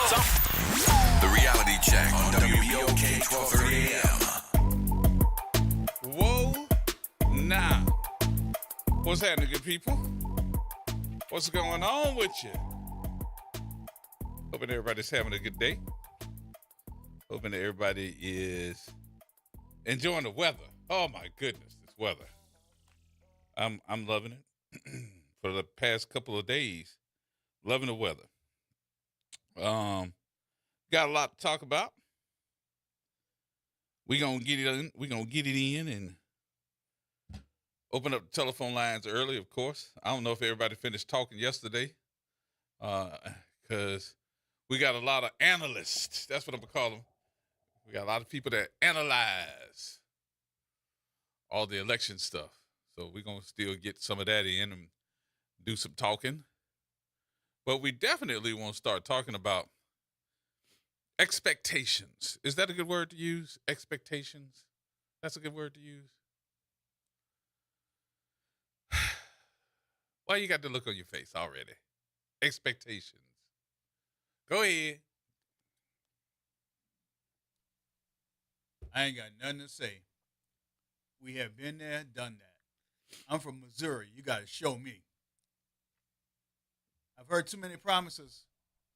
The reality check on WBOK 1230 AM. Whoa, now. What's happening, good people? What's going on with you? Hoping everybody's having a good day. Hoping that everybody is enjoying the weather. Oh my goodness, this weather. I'm loving it. For the past couple of days, loving the weather. Got a lot to talk about. We're gonna get it in and open up the telephone lines early, of course. I don't know if everybody finished talking yesterday. Because we got a lot of analysts. That's what I'm gonna call them. We got a lot of people that analyze all the election stuff. So we're gonna still get some of that in and do some talking. But we definitely want to start talking about expectations. Is that a good word to use? Expectations? That's a good word to use? Why you got the look on your face already? Expectations. Go ahead. I ain't got nothing to say. We have been there, done that. I'm from Missouri. You got to show me. I've heard too many promises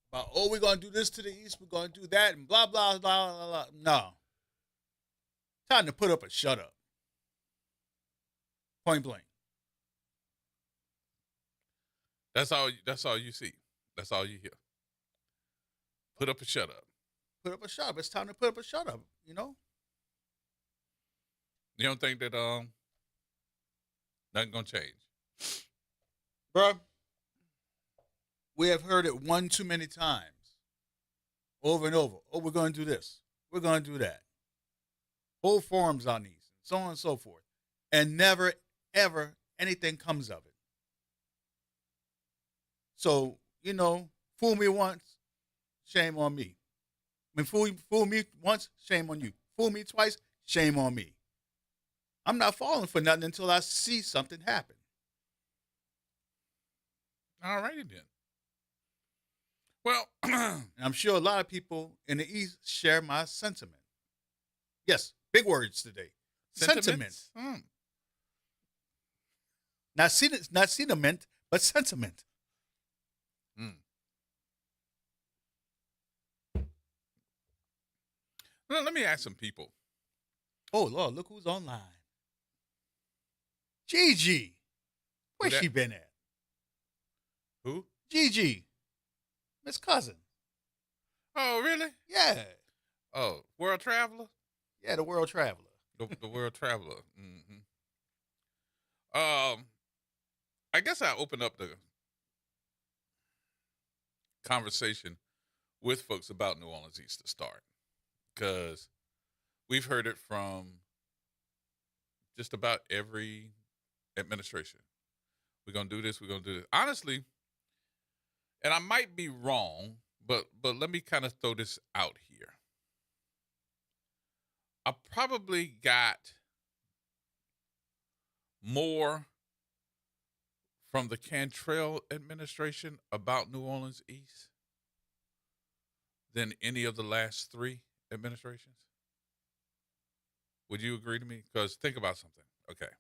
about, oh, we're going to do this to the East, we're going to do that, and blah, blah, blah, blah, blah. No. Time to put up a shut up. Point blank. That's all you see. That's all you hear. Put up a shut up. Put up a shut up. It's time to put up a shut up, you know? You don't think that nothing gonna change? Bruh, we have heard it one too many times. Over and over. Oh, we're going to do this. We're going to do that. Whole forums on these, and so on and so forth. And never, ever anything comes of it. So, you know, fool me once, shame on me. I mean, fool me once, shame on you. Fool me twice, shame on me. I'm not falling for nothing until I see something happen. All righty then. Well, And I'm sure a lot of people in the East share my sentiment. Yes, big words today. Sentiment. Not sentiment, but sentiment. Well, let me ask some people. Oh, Lord, look who's online. Gigi. Where's she been at? Who? Gigi. Miss Cousin. Oh, really? Yeah. Oh, World Traveler? Yeah, the World Traveler. The World Traveler. Mm-hmm. I guess I opened up the conversation with folks about New Orleans East to start, because we've heard it from just about every administration. We're going to do this, we're going to do this. Honestly, and I might be wrong, but let me kind of throw this out here. I probably got more from the Cantrell administration about New Orleans East than any of the last three administrations. Would you agree to me? Because think about something. Okay.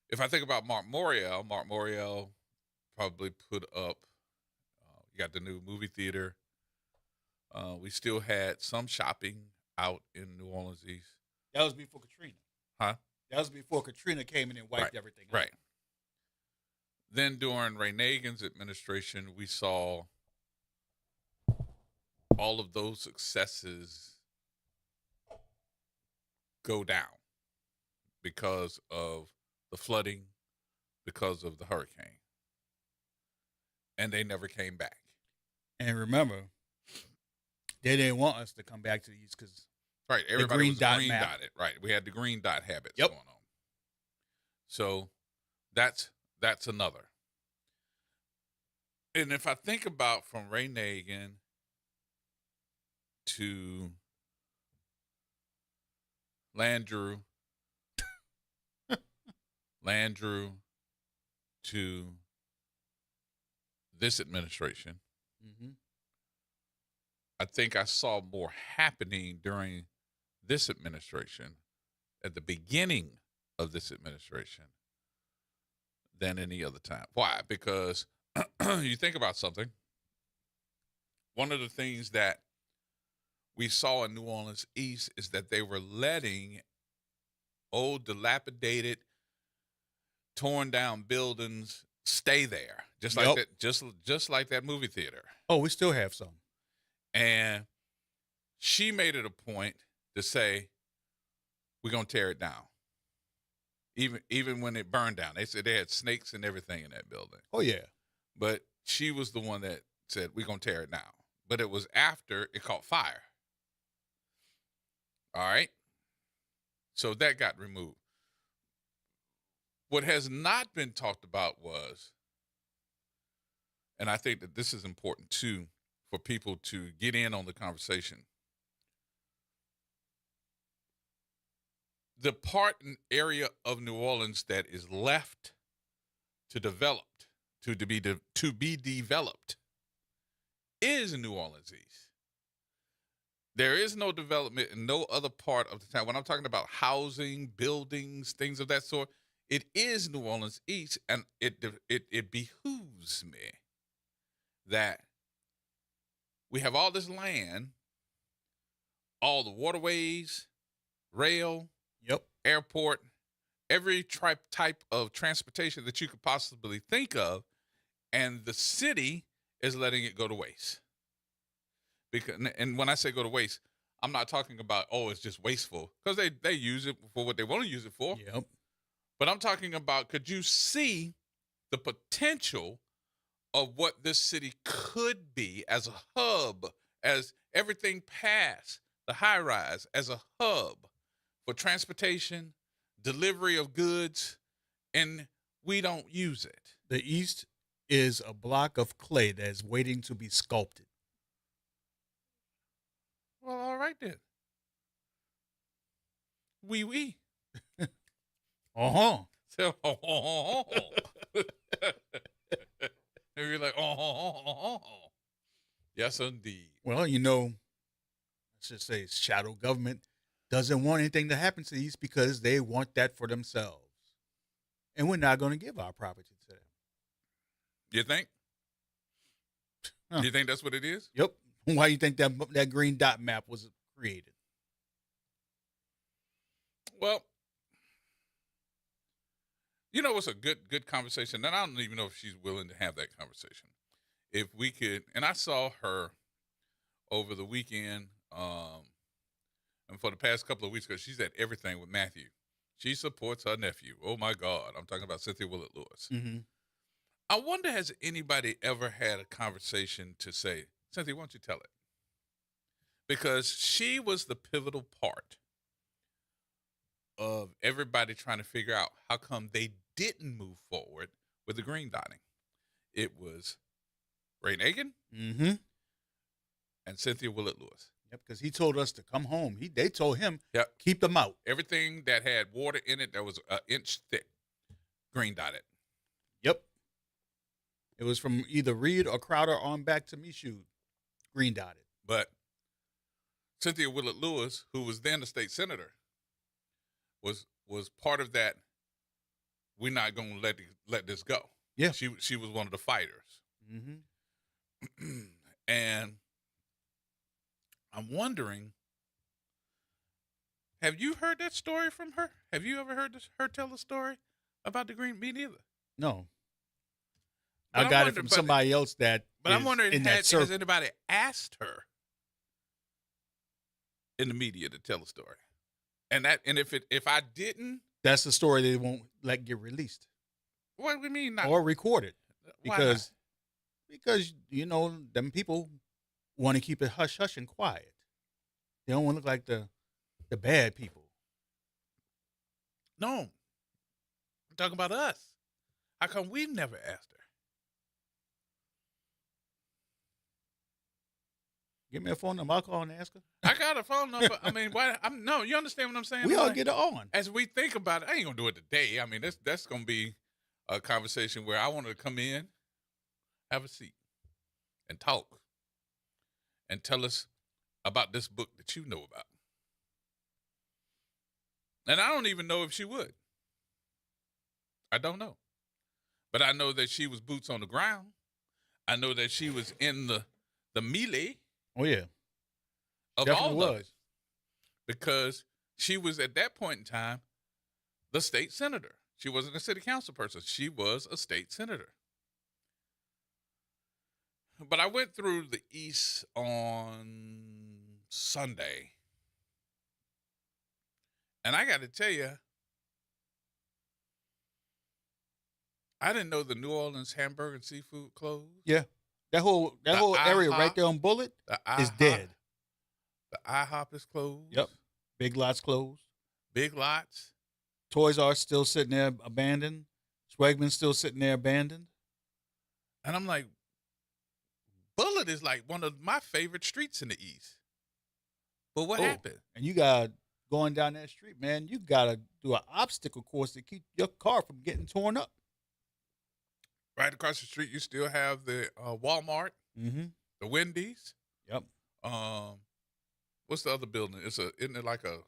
If I think about Mark Morial probably put up, you got the new movie theater. We still had some shopping out in New Orleans East. That was before Katrina. Huh? That was before Katrina came in and wiped everything out. Right. Then during Ray Nagin's administration, we saw all of those successes go down because of the flooding, because of the hurricane. And they never came back. And remember, they didn't want us to come back to the East because right, everybody was green map. dotted. Right, we had the green dot habits Yep. going on. So that's another. And if I think about from Ray Nagin to Landrew to this administration, I think I saw more happening during this administration, at the beginning of this administration, than any other time. Why? Because you think about something. One of the things that we saw in New Orleans East is that they were letting old, dilapidated, torn down buildings stay there, just like Yep. that, just like that movie theater. Oh, we still have some. And she made it a point to say, we're gonna tear it down. Even when it burned down. They said they had snakes and everything in that building. Oh yeah. But she was the one that said, we're gonna tear it down. But it was after it caught fire. All right. So that got removed. What has not been talked about was, and I think that this is important too, for people to get in on the conversation. The part and area of New Orleans that is left to develop, to be developed, is New Orleans East. There is no development in no other part of the town. When I'm talking about housing, buildings, things of that sort, it is New Orleans East, and it behooves me that we have all this land, all the waterways, rail, Yep. airport, every type of transportation that you could possibly think of, and the city is letting it go to waste. Because, and when I say go to waste, I'm not talking about, oh, it's just wasteful, because they use it for what they want to use it for. Yep. But I'm talking about, could you see the potential of what this city could be as a hub, as everything past the high rise, as a hub for transportation, delivery of goods, and we don't use it. The East is a block of clay that is waiting to be sculpted. Well, all right then. Oui. Uh-huh. So, and you're like, oh. Yes, indeed. Well, let's just say shadow government doesn't want anything to happen to the East because they want that for themselves. And we're not going to give our property to them. You think? Huh. You think that's what it is? Yep. Why do you think that green dot map was created? Well, it's a good conversation, and I don't even know if she's willing to have that conversation. If we could, and I saw her over the weekend, and for the past couple of weeks, because she's at everything with Matthew. She supports her nephew. Oh my God, I'm talking about Cynthia Willett Lewis. Mm-hmm. I wonder, has anybody ever had a conversation to say, Cynthia, why don't you tell it? Because she was the pivotal part of everybody trying to figure out how come they didn't move forward with the green dotting. It was Ray Nagin Mm-hmm. and Cynthia Willett Lewis. Yep, because he told us to come home. They told him, Yep. keep them out. Everything that had water in it that was an inch thick, green dotted. Yep. It was from either Reed or Crowder on back to Michoud, green dotted. But Cynthia Willett Lewis, who was then the state senator, was part of that. We're not going to let this go. Yeah. She was one of the fighters. Mm-hmm. And I'm wondering, have you heard that story from her? Have you ever heard her tell a story about the green? Me neither. No. But I got it from somebody else that But I'm is wondering, in that has circle. anybody asked her in the media to tell a story? And if I didn't, That's the story they won't let get released what do we mean not? or recorded. Why not? Because them people want to keep it hush hush and quiet. They don't want to look like the bad people. No, I'm talking about us. How come we've never asked her? Give me a phone number. I'll call and ask her. I got a phone number. I mean, why? No, you understand what I'm saying? We all Like, get it on. as we think about it, I ain't gonna do it today. I mean, that's gonna be a conversation where I want to come in, have a seat, and talk. and tell us about this book that you know about. And I don't even know if she would. I don't know. But I know that she was boots on the ground. I know that she was in the melee Oh yeah, of definitely all of was. it. Because she was at that point in time the state senator. She wasn't a city council person. She was a state senator. But I went through the East on Sunday. And I got to tell you, I didn't know the New Orleans hamburger and seafood closed. Yeah, that whole area right there on Bullet The is IHOP, dead. The IHOP is closed. Yep. Big Lots closed. Big Lots. Toys R Us still sitting there abandoned. Swagman's still sitting there abandoned. And I'm like, Bullet is like one of my favorite streets in the East. But what happened? And you got going down that street, man, you got to do an obstacle course to keep your car from getting torn up. Right across the street, you still have the Walmart, Mm-hmm. the Wendy's. Yep. What's the other building? Isn't it like a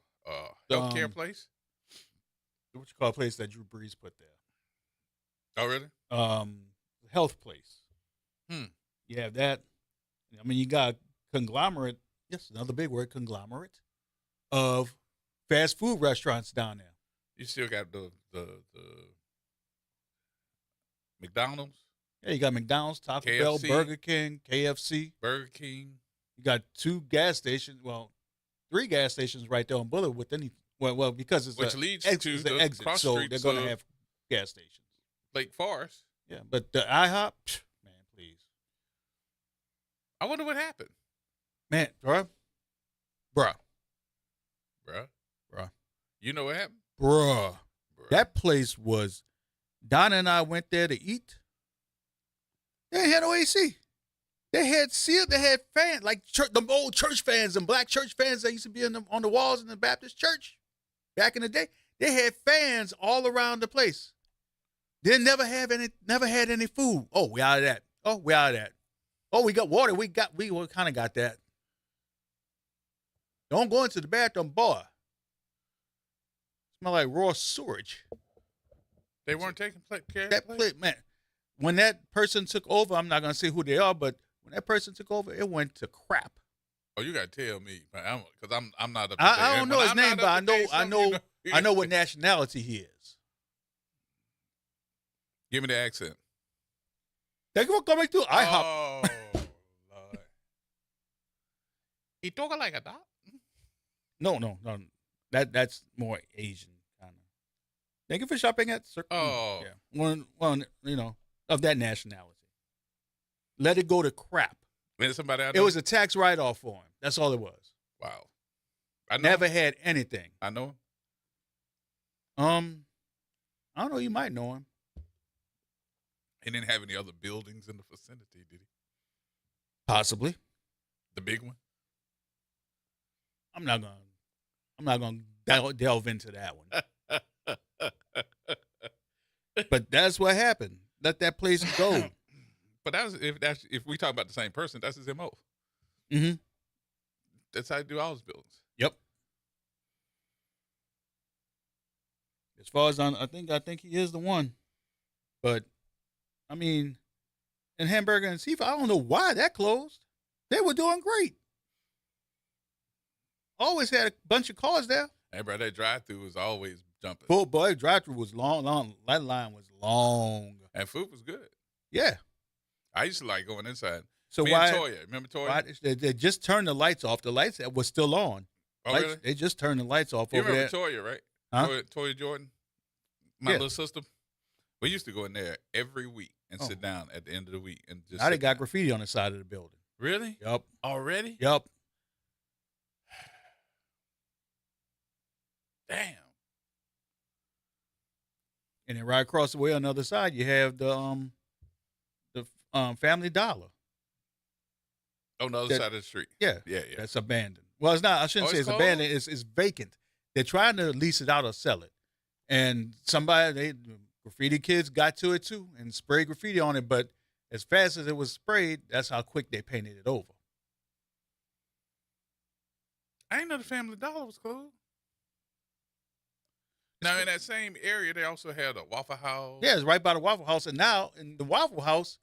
healthcare place? What you call a place that Drew Brees put there? Oh, really? Health place. Hmm. You have that. I mean, you got conglomerate. Yes, another big word, conglomerate of fast food restaurants down there. You still got the McDonald's, Yeah, you got McDonald's, Taco KFC. Bell, Burger King, KFC. Burger King. You got 2 gas stations. Well, 3 gas stations right there on Bullet with any. Well, because it's Which leads to it's the an exit, cross so streets they're going of- to have gas stations. Lake Forest. Yeah, but the IHOP, man, please, I wonder what happened, man, bruh. bruh. You know what happened, bruh. That place was. Donna and I went there to eat. They had no AC. They had sealed. They had fans like the old church fans and black church fans that used to be on the walls in the Baptist church back in the day. They had fans all around the place. They never had any food. Oh, we out of that. Oh, we out of that. Oh, we got water. We kind of got that. Don't go into the bathroom, boy. Smell like raw sewage. They weren't taking care of That plate, man. When that person took over, I'm not gonna say who they are, but when that person took over, it went to crap. Oh, you gotta tell me, because I'm not up to date. I don't And know when his I'm name, not but up to date, I know what nationality he is. Give me the accent. Thank you for coming to IHOP. Oh, Lord. He talking like a dog. No. That's more Asian kind of. Thank you for shopping at Circle. Oh. Yeah. One, of that nationality. Let it go to crap. And somebody out It there? was a tax write-off for him. That's all it was. Wow. I know. Never had anything. I know. I don't know. You might know him. He didn't have any other buildings in the vicinity, did he? Possibly. The big one? I'm not gonna delve into that one. But that's what happened. Let that place go. But if we talk about the same person, that's his MO. Mm-hmm. That's how he do all his buildings. Yep. As far as I think he is the one. But I mean, in hamburger and seafood, I don't know why that closed. They were doing great. Always had a bunch of cars there. Hey, bro, that drive-through was always jumping. Full boy drive-through was long. That line was long. And food was good. Yeah. I used to like going inside. So Me why? and Toya. Remember Toya? Why they just turned the lights off? The lights were still on. Oh, Lights- really? They just turned the lights off You over there. remember Toya, right? Huh? Toya Jordan? My Yeah. little sister? We used to go in there every week and Oh. sit down at the end of the week and just Now they sit got down. graffiti on the side of the building. Really? Yup. Already? Yup. Damn. And then right across the way on the other side, you have the Family Dollar. On the other That- side of the street. Yeah. Yeah. That's abandoned. Well, it's not. I shouldn't Oh, say it's it's abandoned. It's vacant. They're trying to lease it out or sell it. And graffiti kids got to it too and sprayed graffiti on it. But as fast as it was sprayed, that's how quick they painted it over. I didn't know the Family Dollar was closed. Now, in that same area, they also had a Waffle House. Yeah, it's right by the Waffle House. And now, in the Waffle House,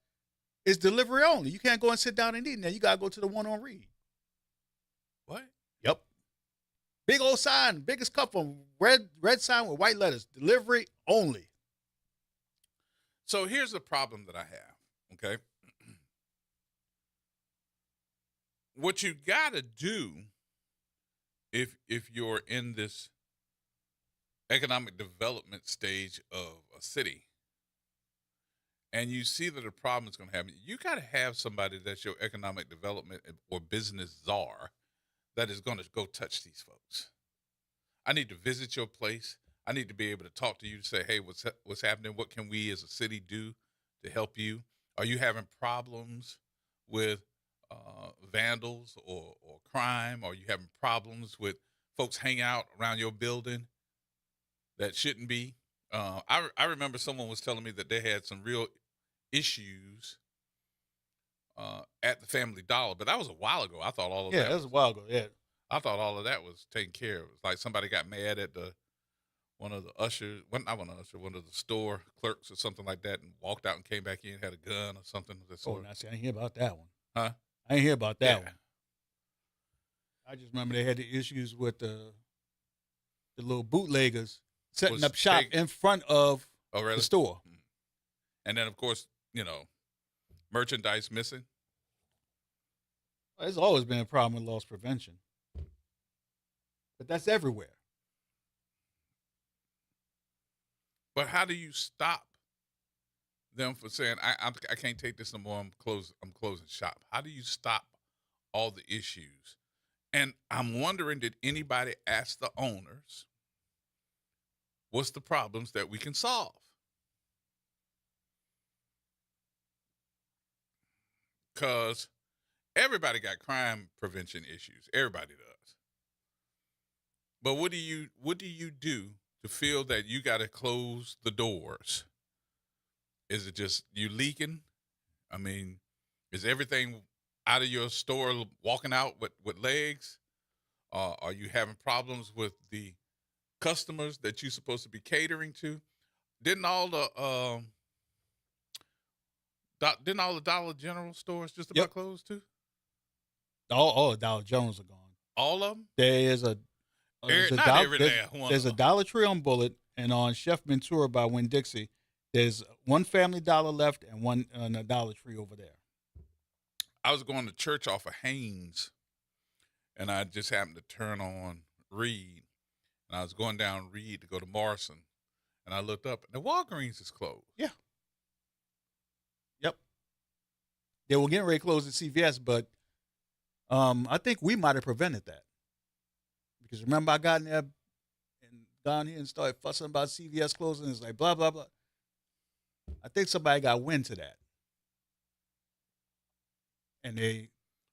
it's delivery only. You can't go and sit down and eat in there. You got to go to the one on Reed. What? Yep. Big old sign, biggest cup on red sign with white letters. Delivery only. So here's the problem that I have, okay? What you got to do if you're in this economic development stage of a city and you see that a problem is going to happen, you got to have somebody that's your economic development or business czar that is going to go touch these folks. I need to visit your place. I need to be able to talk to you to say, hey, what's happening? What can we as a city do to help you? Are you having problems with vandals or crime? Are you having problems with folks hanging out around your building that shouldn't be? I remember someone was telling me that they had some real issues at the Family Dollar, but that was a while ago. I thought all of that was a while ago. Yeah, I thought all of that was taken care of. It was like somebody got mad at one of the store clerks or something like that, and walked out and came back in, had a gun or something of that sort. Oh, I didn't hear about that one. Huh? I didn't hear about that one. I just remember they had the issues with the little bootleggers setting up shop in front of the store. And then, of course, merchandise missing. There's always been a problem with loss prevention. But that's everywhere. But how do you stop them from saying, I can't take this no more, I'm closing shop? How do you stop all the issues? And I'm wondering, did anybody ask the owners, what's the problems that we can solve? Because everybody got crime prevention issues. Everybody does. But what do you do to feel that you got to close the doors? Is it just you leaking? I mean, is everything out of your store walking out with legs? Are you having problems with the customers that you're supposed to be catering to? Didn't all the Dollar General stores just about close too? All the Dollar Generals are gone. All of them? There's a Dollar Tree on Bullitt, and on Chef Ventura by Winn-Dixie, there's one Family Dollar left and one a Dollar Tree over there. I was going to church off of Haynes, and I just happened to turn on Reed, and I was going down Reed to go to Morrison, and I looked up, and the Walgreens is closed. Yeah. Yep. They were getting ready to close at CVS, but I think we might have prevented that. Because remember, I got in there and down here and started fussing about CVS closing. It's like blah, blah, blah. I think somebody got wind to that. And they.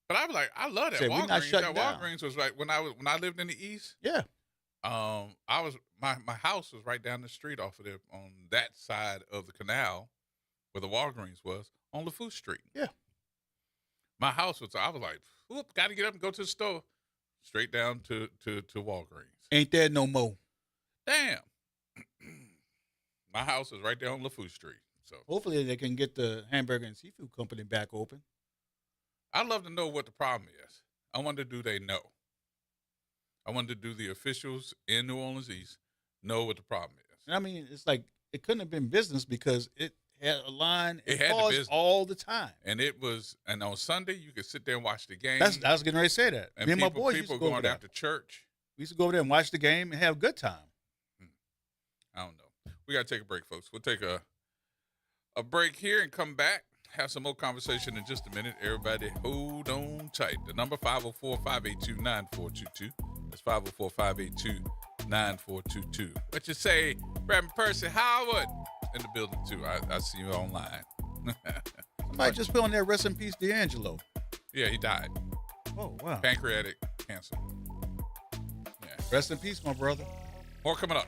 But I was like, I love that Walgreens. That Walgreens was like when I lived in the East. Yeah. My house was right down the street off of there on that side of the canal where the Walgreens was on LaFou Street. Yeah. My house was. I was like, whoop, got to get up and go to the store. Straight down to Walgreens. Ain't there no more. Damn. My house is right there on LaFou Street. So hopefully they can get the hamburger and seafood company back open. I'd love to know what the problem is. I wonder, do they know? I wonder, do the officials in New Orleans East know what the problem is? I mean, it's like it couldn't have been business because it had a line and had cars all the time. And on Sunday, you could sit there and watch the game. I was getting ready to say that. And me and my boys used to go going after church. We used to go over there and watch the game and have a good time. I don't know. We got to take a break, folks. We'll take a break here and come back. Have some more conversation in just a minute. Everybody hold on tight. The number 504-582-9422. That's 504-582-9422. What you say, Reverend Percy Howard? In the building, too. I see you online. Somebody just put on there, rest in peace, D'Angelo. Yeah, he died. Oh, wow. Pancreatic cancer. Yeah. Rest in peace, my brother. More coming up.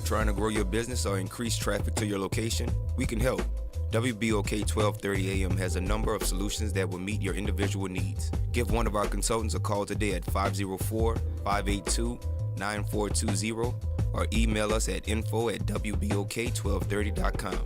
Trying to grow your business or increase traffic to your location? We can help. WBOK 1230 AM has a number of solutions that will meet your individual needs. Give one of our consultants a call today at 504-582-9420 or email us at info@wbok1230.com.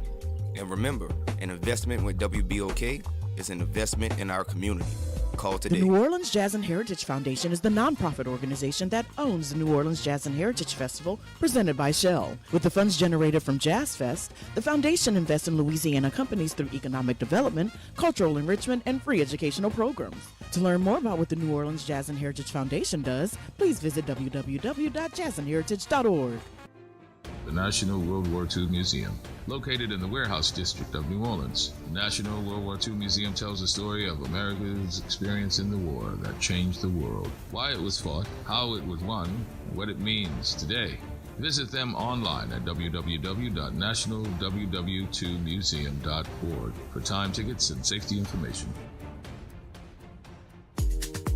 And remember, an investment with WBOK is an investment in our community. Call today. The New Orleans Jazz and Heritage Foundation is the nonprofit organization that owns the New Orleans Jazz and Heritage Festival presented by Shell. With the funds generated from Jazz Fest, the foundation invests in Louisiana companies through economic development, cultural enrichment, and free educational programs. To learn more about what the New Orleans Jazz and Heritage Foundation does, please visit www.jazzandheritage.org. The National World War II Museum. Located in the Warehouse District of New Orleans, the National World War II Museum tells the story of America's experience in the war that changed the world, why it was fought, how it was won, and what it means today. Visit them online at www.nationalww2museum.org for time tickets and safety information.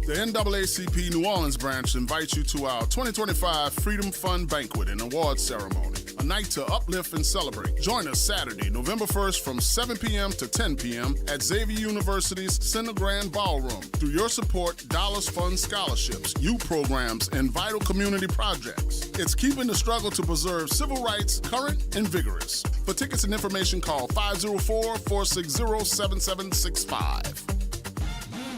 The NAACP New Orleans branch invites you to our 2025 Freedom Fund Banquet and Awards Ceremony, a night to uplift and celebrate. Join us Saturday, November 1st from 7 p.m. to 10 p.m. at Xavier University's Center Grand Ballroom. Through your support, dollars fund scholarships, youth programs, and vital community projects. It's keeping the struggle to preserve civil rights current and vigorous. For tickets and information, call 504-460-7765.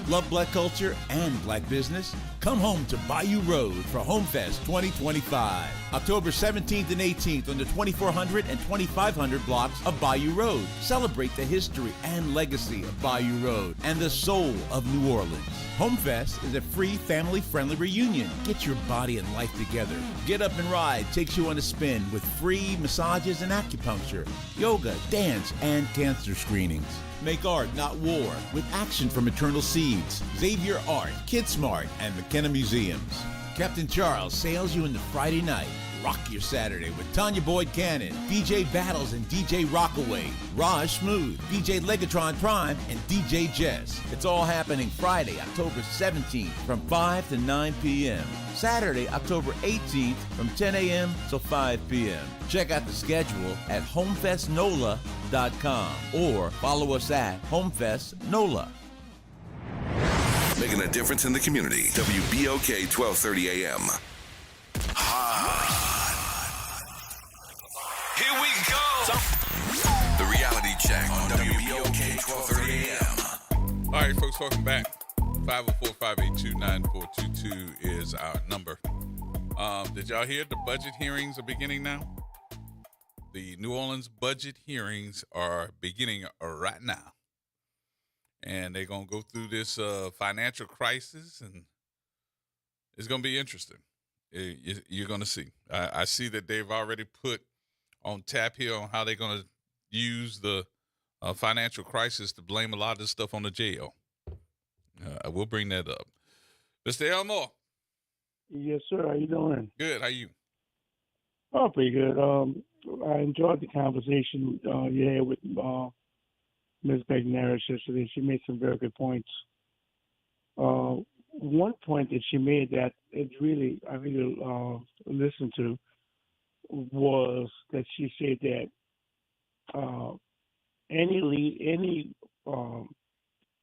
Love black culture and black business? Come home to Bayou Road for Homefest 2025. October 17th and 18th on the 2400 and 2500 blocks of Bayou Road. Celebrate the history and legacy of Bayou Road and the soul of New Orleans. Homefest is a free, family-friendly reunion. Get your body and life together. Get Up and Ride takes you on a spin with free massages and acupuncture, yoga, dance, and cancer screenings. Make art, not war, with action from Eternal Seeds, Xavier Art, KidSmart, and McKenna Museums. Captain Charles sails you into Friday night. Rock your Saturday with Tanya Boyd Cannon, DJ Battles and DJ Rockaway, Raj Smooth, DJ Legatron Prime, and DJ Jess. It's all happening Friday, October 17th from 5 to 9 p.m. Saturday, October 18th from 10 a.m. till 5 p.m. Check out the schedule at homefestnola.com or follow us at homefestnola. Making a difference in the community. WBOK 1230 AM. Here we go. The reality check on WBOK 1230 AM. All right, folks, welcome back. 504-582-9422 is our number. Did y'all hear the budget hearings are beginning now? The New Orleans budget hearings are beginning right now. And they're going to go through this financial crisis, and it's going to be interesting. You're going to see. I see that they've already put on tap here on how they're going to use the financial crisis to blame a lot of this stuff on the jail. I will bring that up. Mr. Elmore. Yes, sir. How you doing? Good. How you? Oh, pretty good. I enjoyed the conversation you had with Ms. McNair yesterday. She made some very good points. One point that she made that I really listened to was that she said that any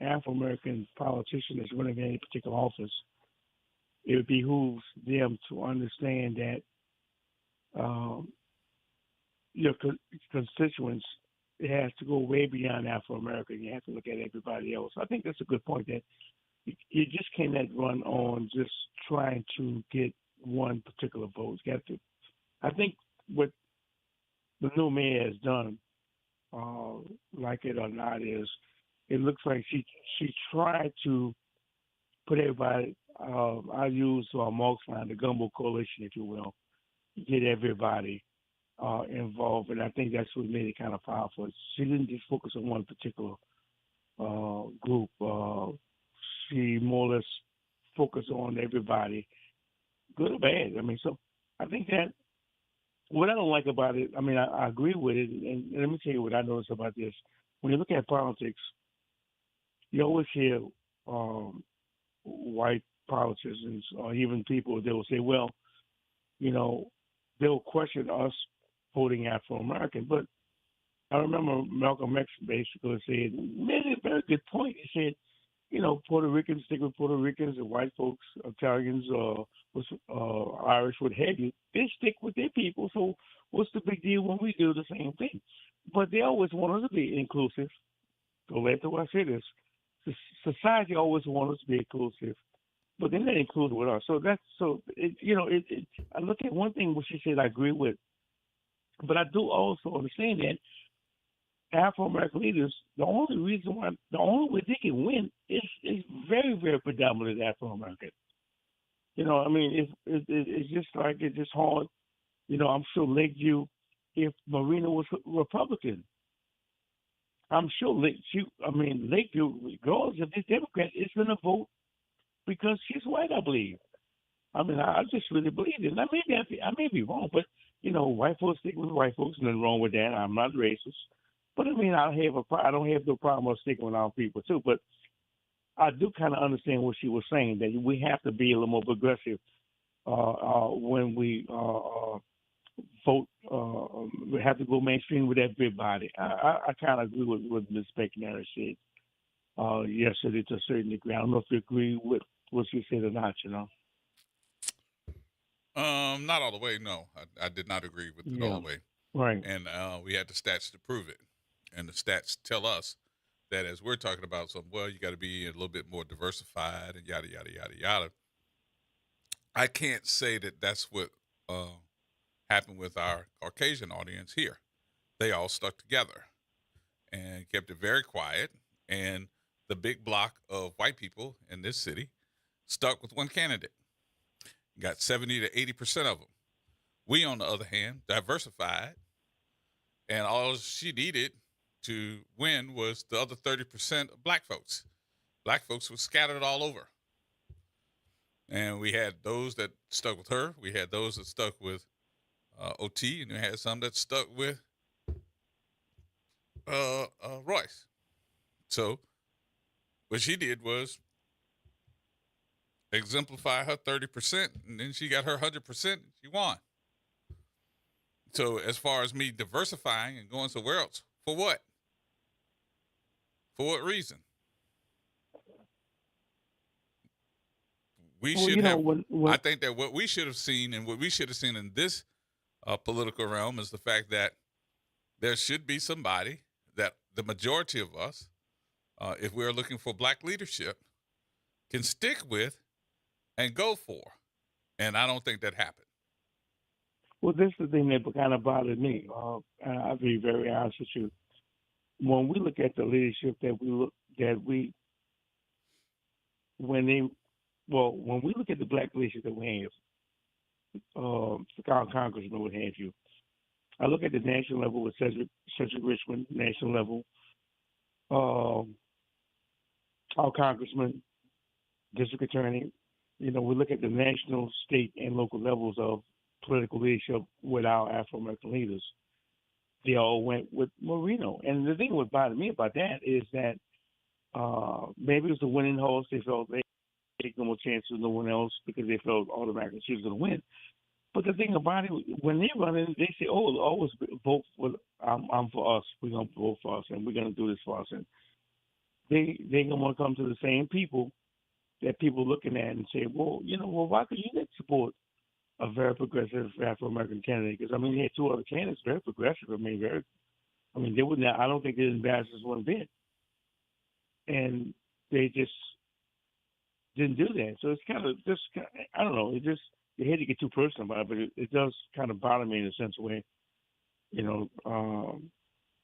Afro-American politician that's running in any particular office, it would behooves them to understand that your constituents, it has to go way beyond Afro-American. You have to look at everybody else. I think that's a good point, that you just cannot run on just trying to get one particular vote. You have to. I think what the new mayor has done, like it or not, is it looks like she tried to put everybody. I use Mark's line, the gumbo coalition, if you will, get everybody involved, and I think that's what made it kind of powerful. She didn't just focus on one particular group. She more or less focused on everybody, good or bad. I mean, so I think that what I don't like about it, I mean, I agree with it, and let me tell you what I noticed about this. When you look at politics, you always hear white politicians or even people, they will say, well, you know, they'll question us voting Afro American. But I remember Malcolm X basically said, made a very good point. He said, Puerto Ricans stick with Puerto Ricans, and white folks, Italians, Irish, what have you, they stick with their people. So what's the big deal when we do the same thing? But they always want us to be inclusive. So later I say this, society always wants us to be inclusive, but they're not included with us. So I look at one thing which she said I agree with, but I do also understand that Afro American leaders, the only way they can win is very, very predominant Afro American. It's just like it's just hard. I'm sure Lakeview, if Marina was Republican, I'm sure Lakeview, regardless if it's Democrat, is going to vote because she's white, I believe. I just really believe it. Now, I may be wrong, but white folks stick with white folks. Nothing wrong with that. I'm not racist. But I don't have no problem with sticking with our people too. But I do kind of understand what she was saying, that we have to be a little more progressive when we vote. We have to go mainstream with everybody. I kind of agree with what Ms. McNair said yesterday to a certain degree. I don't know if you agree with what she said or not. Not all the way. No, I did not agree with it all the way. Right. And we had the stats to prove it. And the stats tell us that as we're talking about something, you got to be a little bit more diversified and yada, yada, yada, yada. I can't say that that's what happened with our Caucasian audience here. They all stuck together and kept it very quiet. And the big block of white people in this city stuck with one candidate. Got 70 to 80% of them. We, on the other hand, diversified. And all she needed to win was the other 30% of black folks. Black folks were scattered all over. And we had those that stuck with her. We had those that stuck with OT, and we had some that stuck with Royce. So what she did was exemplify her 30%, and then she got her 100%. She won. So as far as me diversifying and going somewhere else, for what? For what reason? We should have. I think that what we should have seen and what we should have seen in this political realm is the fact that there should be somebody that the majority of us, if we're looking for black leadership, can stick with and go for. And I don't think that happened. Well, this is the thing that kind of bothered me. And I'll be very honest with you. When we look at the leadership when we look at the black leadership that we have, our congressman, what have you, I look at the national level with Cedric Richmond, national level, our congressman, district attorney. We look at the national, state, and local levels of political leadership with our Afro-American leaders. They all went with Marino. And the thing that bothered me about that is that maybe it was the winning horse. They felt they take no more chances with no one else because they felt automatically she was going to win. But the thing about it, when they're running, they say, always vote for, I'm for us. We're going to vote for us, and we're going to do this for us. And they're going to want to come to the same people that people looking at and say, why could you not support a very progressive Afro-American candidate? Because, they had two other candidates, very progressive. They wouldn't. I don't think they embarrassed us one bit. And they just didn't do that. So it's kind of just, I don't know. They hate to get too personal about it, but it does kind of bother me in a sense where,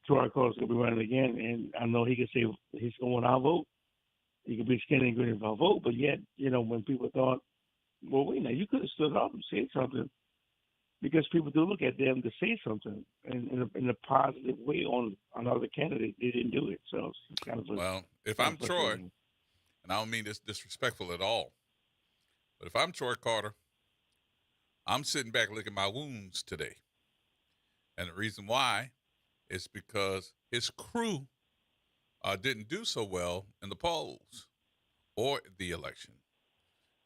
Troy Carter's going to be running again, and I know he can say he's going to vote. He could be skinny and grinning for a vote, but yet, when people thought, well, wait now, you could have stood up and said something, because people do look at them to say something in a positive way on another candidate. They didn't do it, so it's kind of if I'm Troy, and I don't mean this disrespectful at all, but if I'm Troy Carter, I'm sitting back licking my wounds today, and the reason why is because his crew didn't do so well in the polls or the election.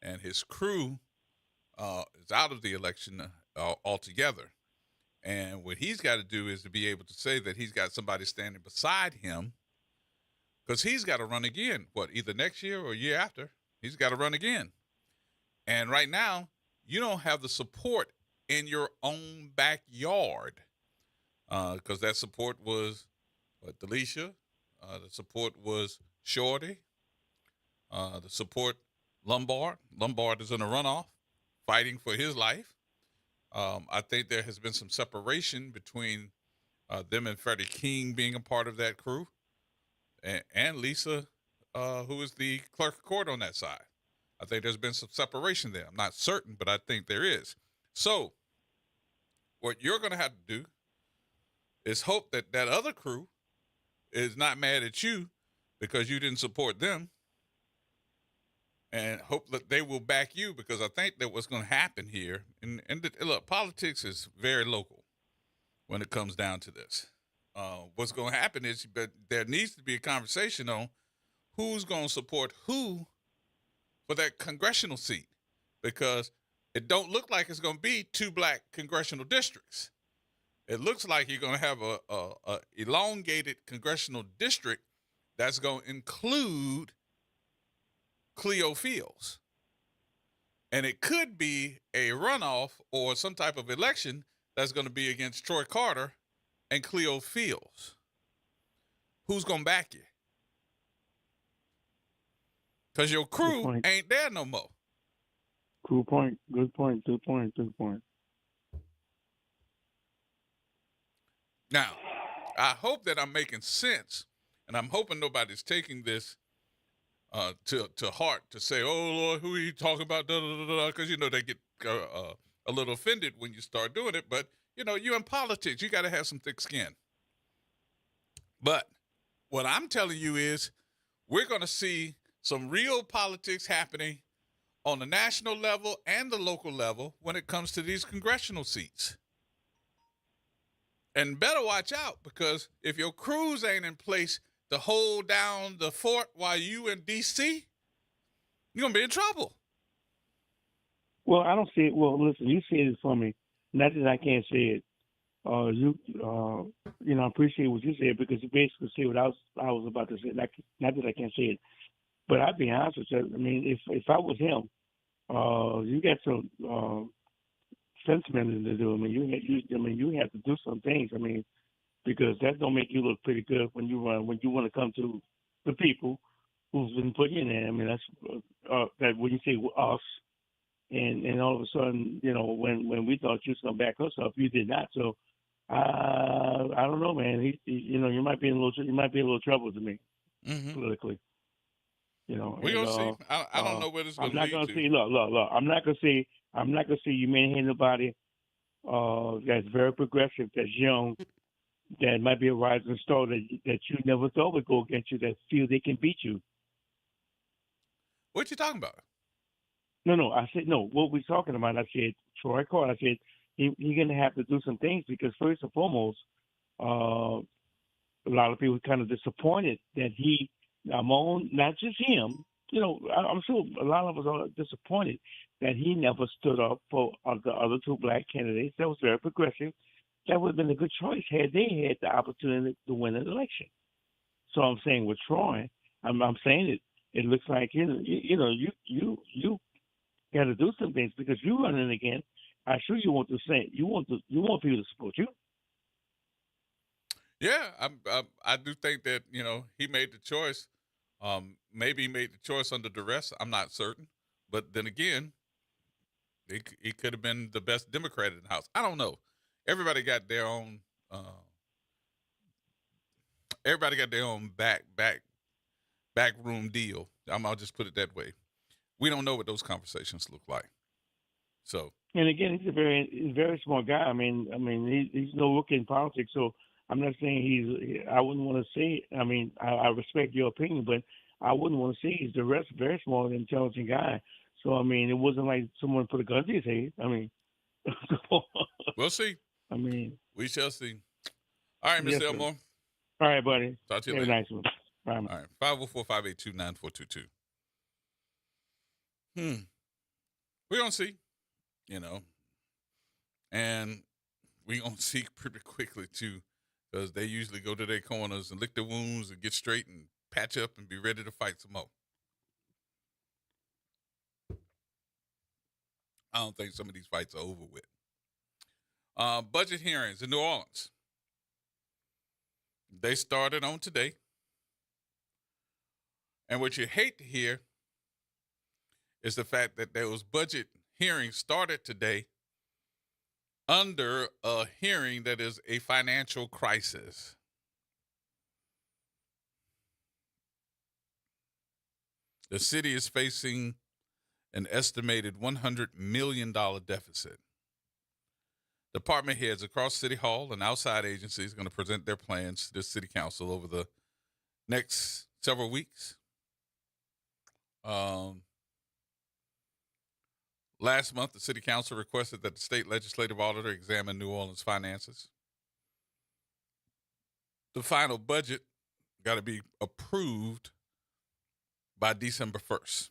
And his crew is out of the election altogether. And what he's got to do is to be able to say that he's got somebody standing beside him, because he's got to run again. What, either next year or year after? He's got to run again. And right now, you don't have the support in your own backyard, because that support was Delisha. The support was Shorty. The support Lombard. Lombard is in a runoff, fighting for his life. I think there has been some separation between them and Freddie King being a part of that crew, and Lisa, who is the clerk of court on that side. I think there's been some separation there. I'm not certain, but I think there is. So what you're going to have to do is hope that that other crew is not mad at you because you didn't support them, and hope that they will back you, because I think that what's going to happen here, and look, politics is very local when it comes down to this. What's going to happen is, but there needs to be a conversation on who's going to support who for that congressional seat, because it don't look like it's going to be 2 black congressional districts. It looks like you're going to have a elongated congressional district that's going to include Cleo Fields. And it could be a runoff or some type of election that's going to be against Troy Carter and Cleo Fields. Who's going to back you? Because your crew ain't there no more. Good point. Good point. Good point. Good point. Now, I hope that I'm making sense, and I'm hoping nobody's taking this to heart to say, "Oh Lord, who are you talking about?" Because they get a little offended when you start doing it. But you're in politics; you got to have some thick skin. But what I'm telling you is, we're going to see some real politics happening on the national level and the local level when it comes to these congressional seats. And better watch out, because if your crews ain't in place to hold down the fort while you in D.C., you're going to be in trouble. Well, I don't see it. Well, listen, you see it for me. Not that I can't say it. I appreciate what you said, because you basically say what I was about to say. Not that I can't say it, but I'd be honest with you. I mean, if I was him, you got some sentiment to do. I mean, you have to do some things. I mean, because that don't make you look pretty good when you want to come to the people who's been put in there. I mean, that's that when you say us, and all of a sudden, when we thought you was gonna back us up, you did not. So I don't know, man. You might be in a little trouble to me politically. We're gonna see. I don't know where this is gonna lead to. Look. I'm not gonna say you may hear nobody that's very progressive, that's young, that might be a rising star that you never thought would go against you, that feel they can beat you. What you talking about? No. I said no. What we're talking about, I said Troy Carter. I said he's gonna have to do some things, because first and foremost, a lot of people are kind of disappointed that Amon, not just him. I'm sure a lot of us are disappointed that he never stood up for the other 2 black candidates. That was very progressive. That would have been a good choice had they had the opportunity to win an election. So I'm saying with Troy, I'm saying it looks like you got to do some things, because you running again. I'm sure you want to say you want people to support you. Yeah, I do think that he made the choice. Maybe he made the choice under duress. I'm not certain, but then again, he could have been the best Democrat in the House. I don't know. Everybody got their own. Everybody got their own backroom deal. I'll just put it that way. We don't know what those conversations look like. So. And again, he's a very smart guy. I mean, he's no rookie in politics. So I'm not saying I wouldn't want to say. I mean, I respect your opinion, but I wouldn't want to say he's the rest very smart, intelligent guy. So I mean, it wasn't like someone put a gun to his head. I mean, we'll see. I mean, we shall see. All right, Mr. Yes, Elmore. All right, buddy. Talk to you Have later. a nice one. Bye. All right, 504-582-9422. We're gonna see, and we gonna see pretty quickly too, because they usually go to their corners and lick their wounds and get straight and patch up and be ready to fight some more. I don't think some of these fights are over with. Budget hearings in New Orleans. They started on today. And what you hate to hear is the fact that those budget hearings started today under a hearing that is a financial crisis. The city is facing an estimated $100 million deficit. Department heads across City Hall and outside agencies are going to present their plans to the City Council over the next several weeks. Last month, the City Council requested that the state legislative auditor examine New Orleans finances. The final budget got to be approved by December 1st.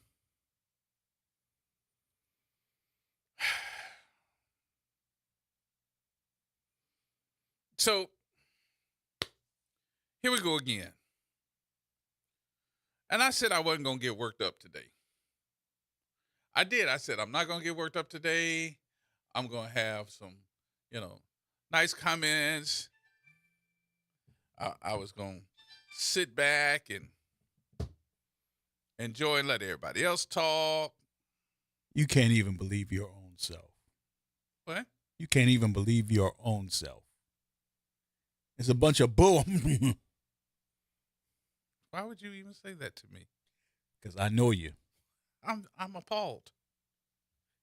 So, here we go again. And I said I wasn't going to get worked up today. I did. I said, I'm not going to get worked up today. I'm going to have some, nice comments. I was going to sit back and enjoy and let everybody else talk. You can't even believe your own self. What? You can't even believe your own self. It's a bunch of bull. Why would you even say that to me? Because I know you. I'm appalled.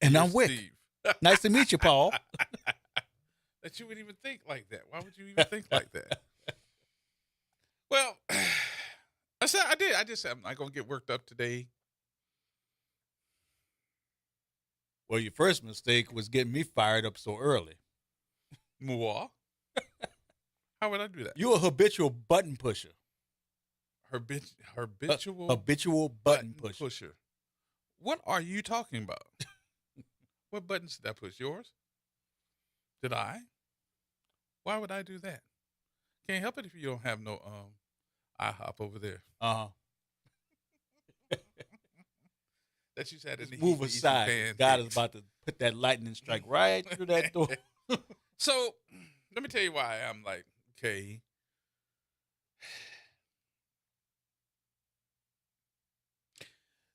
And Yes, I'm Wick. Steve. Nice to meet you, Paul. That you would even think like that. Why would you even think like that? Well, I said I did. I just said I'm not gonna get worked up today. Well, your first mistake was getting me fired up so early. Moi? How would I do that? You're a habitual button pusher. Habitual button pusher. What are you talking about? What buttons did I push? Yours? Did I? Why would I do that? Can't help it if you don't have no IHOP over there. Uh-huh. That you said in the Move aside. God is about to put that lightning strike right through that door. So, let me tell you why I'm like, okay.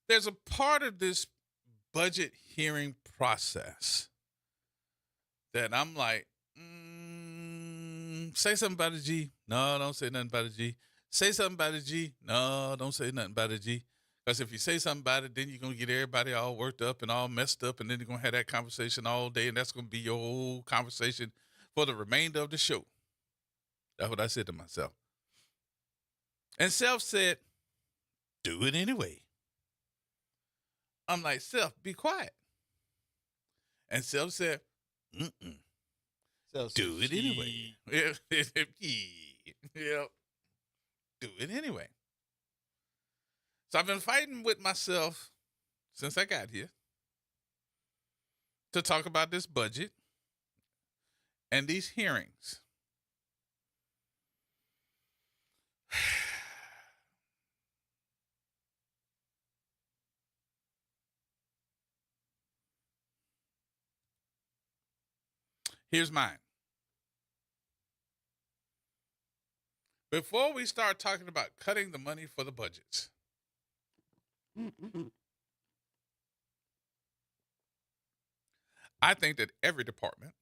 There's a part of this budget hearing process that I'm like, say something about a G. No, don't say nothing about a G. Say something about a G. No, don't say nothing about a G. Because if you say something about it, then you're going to get everybody all worked up and all messed up, and then you're going to have that conversation all day, and that's going to be your whole conversation for the remainder of the show. That's what I said to myself. And Self said, do it anyway. I'm like, Self, be quiet. And Self said, Self do it anyway. Yep. Do it anyway. So I've been fighting with myself since I got here to talk about this budget and these hearings. Here's mine. Before we start talking about cutting the money for the budgets, I think that every department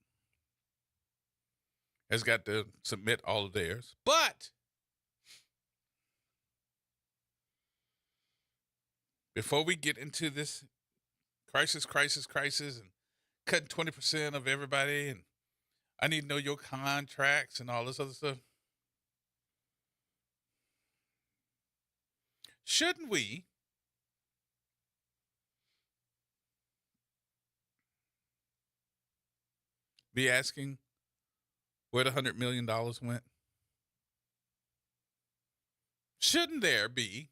has got to submit all of theirs. But before we get into this crisis, and cutting 20% of everybody, and I need to know your contracts and all this other stuff, shouldn't we be asking where the $100 million went? Shouldn't there be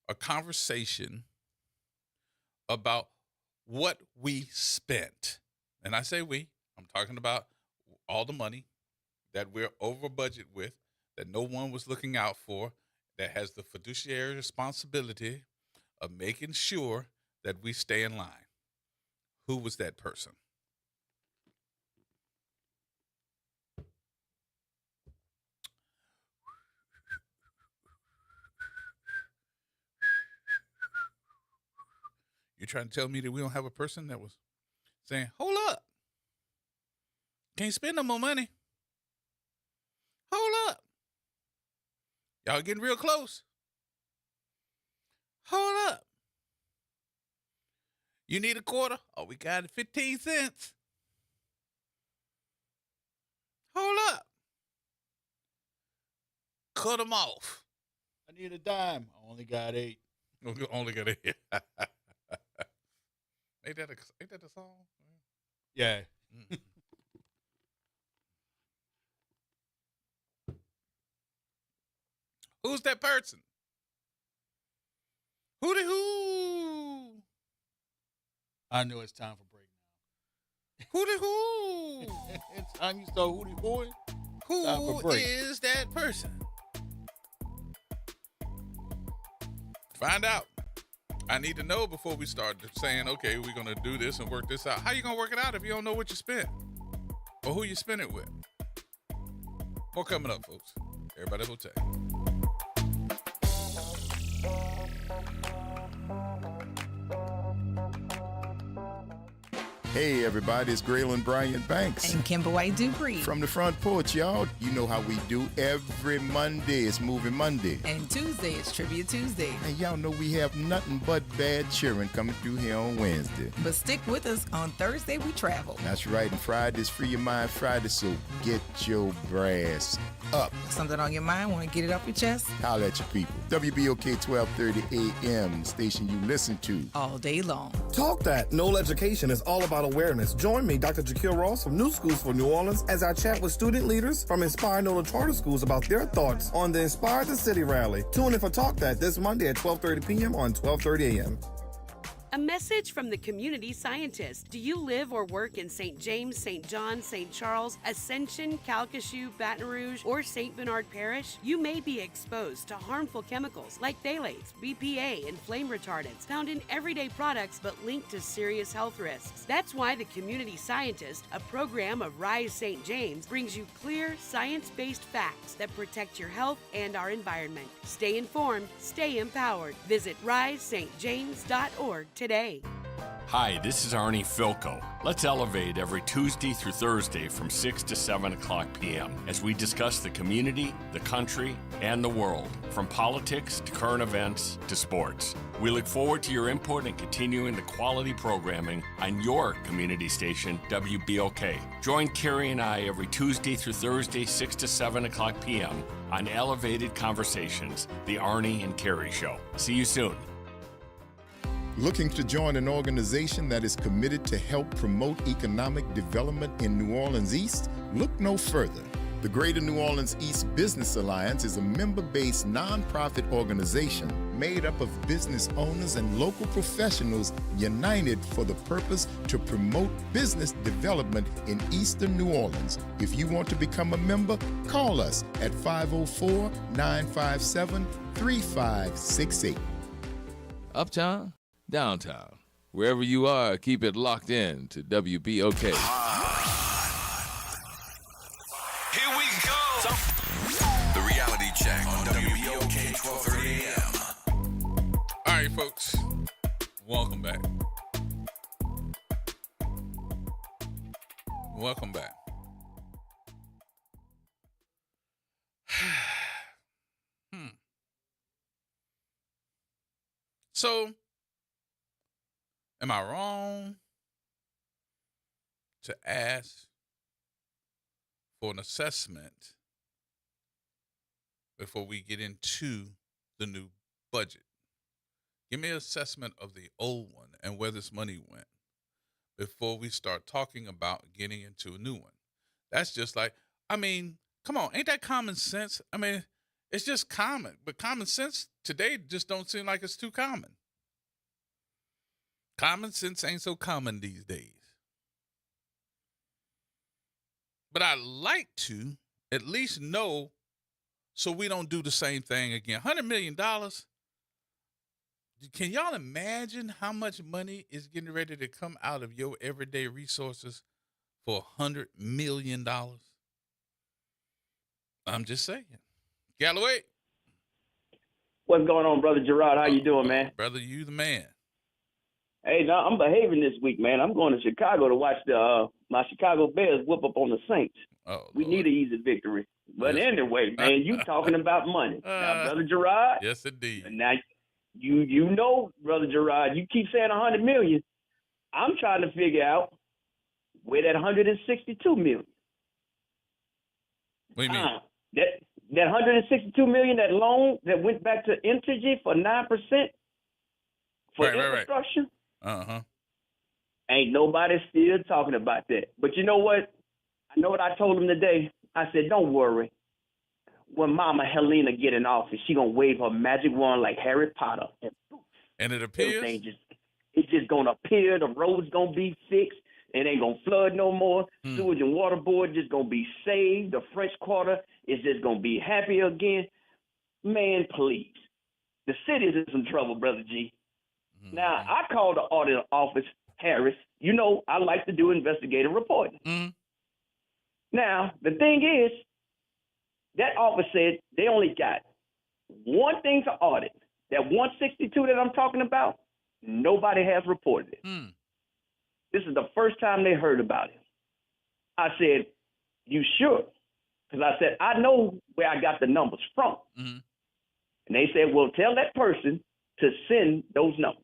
a conversation about what we spent? And I say we, I'm talking about all the money that we're over budget with, that no one was looking out for, that has the fiduciary responsibility of making sure that we stay in line. Who was that person? You're trying to tell me that we don't have a person that was saying, hold up, can't spend no more money. Hold up. Y'all getting real close. Hold up. You need a quarter? Oh, we got it 15 cents. Hold up. Cut them off. I need a dime. I only got 8. Only got a hit. Ain't that a song? Yeah. Mm. Who's that person? Who? I know it's time for break Who? now. It's time you start hootie hooing. Time for Who break. is that person? Find out. I need to know before we start saying, okay, we're going to do this and work this out. How you going to work it out if you don't know what you spent or who you spent it with? More coming up, folks. Everybody hold tight. Hey everybody, it's Graylin Bryant Banks. And Kimber White Dupree. From the front porch, y'all. You know how we do every Monday. It's Moving Monday. And Tuesday is Trivia Tuesday. And y'all know we have nothing but bad cheering coming through here on Wednesday. But stick with us. On Thursday, we travel. That's right. And Friday's Free Your Mind Friday, so get your brass up. Something on your mind? Want to get it off your chest? Holla at your people. WBOK 1230 AM, the station you listen to. All day long. Talk that. Noel Education is all about awareness. Join me, Dr. Jakil Ross from New Schools for New Orleans, as I chat with student leaders from Inspire NOLA Charter Schools about their thoughts on the Inspire the City rally. Tune in for Talk That this Monday at 12:30 p.m. on 12:30 a.m. A message from the community scientist. Do you live or work in St. James, St. John, St. Charles, Ascension, Calcasieu, Baton Rouge, or St. Bernard Parish? You may be exposed to harmful chemicals like phthalates, BPA, and flame retardants found in everyday products but linked to serious health risks. That's why the Community Scientist, a program of Rise St. James, brings you clear, science-based facts that protect your health and our environment. Stay informed, stay empowered. Visit risestjames.org today. Hi, this is Arnie Filko. Let's elevate every Tuesday through Thursday from 6 to 7 o'clock p.m. as we discuss the community, the country, and the world, from politics to current events to sports. We look forward to your input and continuing the quality programming on your community station, WBOK. Join Carrie and I every Tuesday through Thursday, 6 to 7 o'clock p.m. on Elevated Conversations, the Arnie and Carrie Show. See you soon. Looking to join an organization that is committed to help promote economic development in New Orleans East? Look no further. The Greater New Orleans East Business Alliance is a member-based nonprofit organization made up of business owners and local professionals united for the purpose to promote business development in Eastern New Orleans. If you want to become a member, call us at 504-957-3568. Uptown, downtown, wherever you are, keep it locked in to WBOK. Here we go. The reality check on WBOK 1230 AM. All right, folks. Welcome back. Welcome back. So, am I wrong to ask for an assessment before we get into the new budget? Give me an assessment of the old one and where this money went before we start talking about getting into a new one. That's just like, I mean, come on, ain't that common sense? I mean, it's just common, but common sense today just don't seem like it's too common. Common sense ain't so common these days. But I like to at least know so we don't do the same thing again. $100 million. Can y'all imagine how much money is getting ready to come out of your everyday resources for $100 million? I'm just saying. Galloway. What's going on, Brother Gerard? How you doing, man? Brother, you the man. Hey, no, I'm behaving this week, man. I'm going to Chicago to watch my Chicago Bears whoop up on the Saints. Oh, we need an easy victory. But yes. Anyway, man, you talking about money. Now, Brother Gerard. Yes, indeed. Now, you know, Brother Gerard, you keep saying $100 million. I'm trying to figure out where that $162 million. What do you mean? That $162 million, that loan that went back to Entergy for 9% for infrastructure. Right. Uh-huh. Ain't nobody still talking about that. But you know what? I know what I told him today. I said, don't worry. When Mama Helena get in office, she gonna wave her magic wand like Harry Potter, and it appears it's just gonna appear. The roads gonna be fixed. It ain't gonna flood no more. Sewage and water board just gonna be saved. The French Quarter is just gonna be happy again. Man, please. The city is in some trouble, Brother G. Now, I called the audit office, Harris. You know, I like to do investigative reporting. Now, the thing is, that office said they only got one thing to audit. That 162 that I'm talking about, nobody has reported it. This is the first time they heard about it. I said, you sure? Because I said, I know where I got the numbers from. And they said, well, tell that person to send those numbers.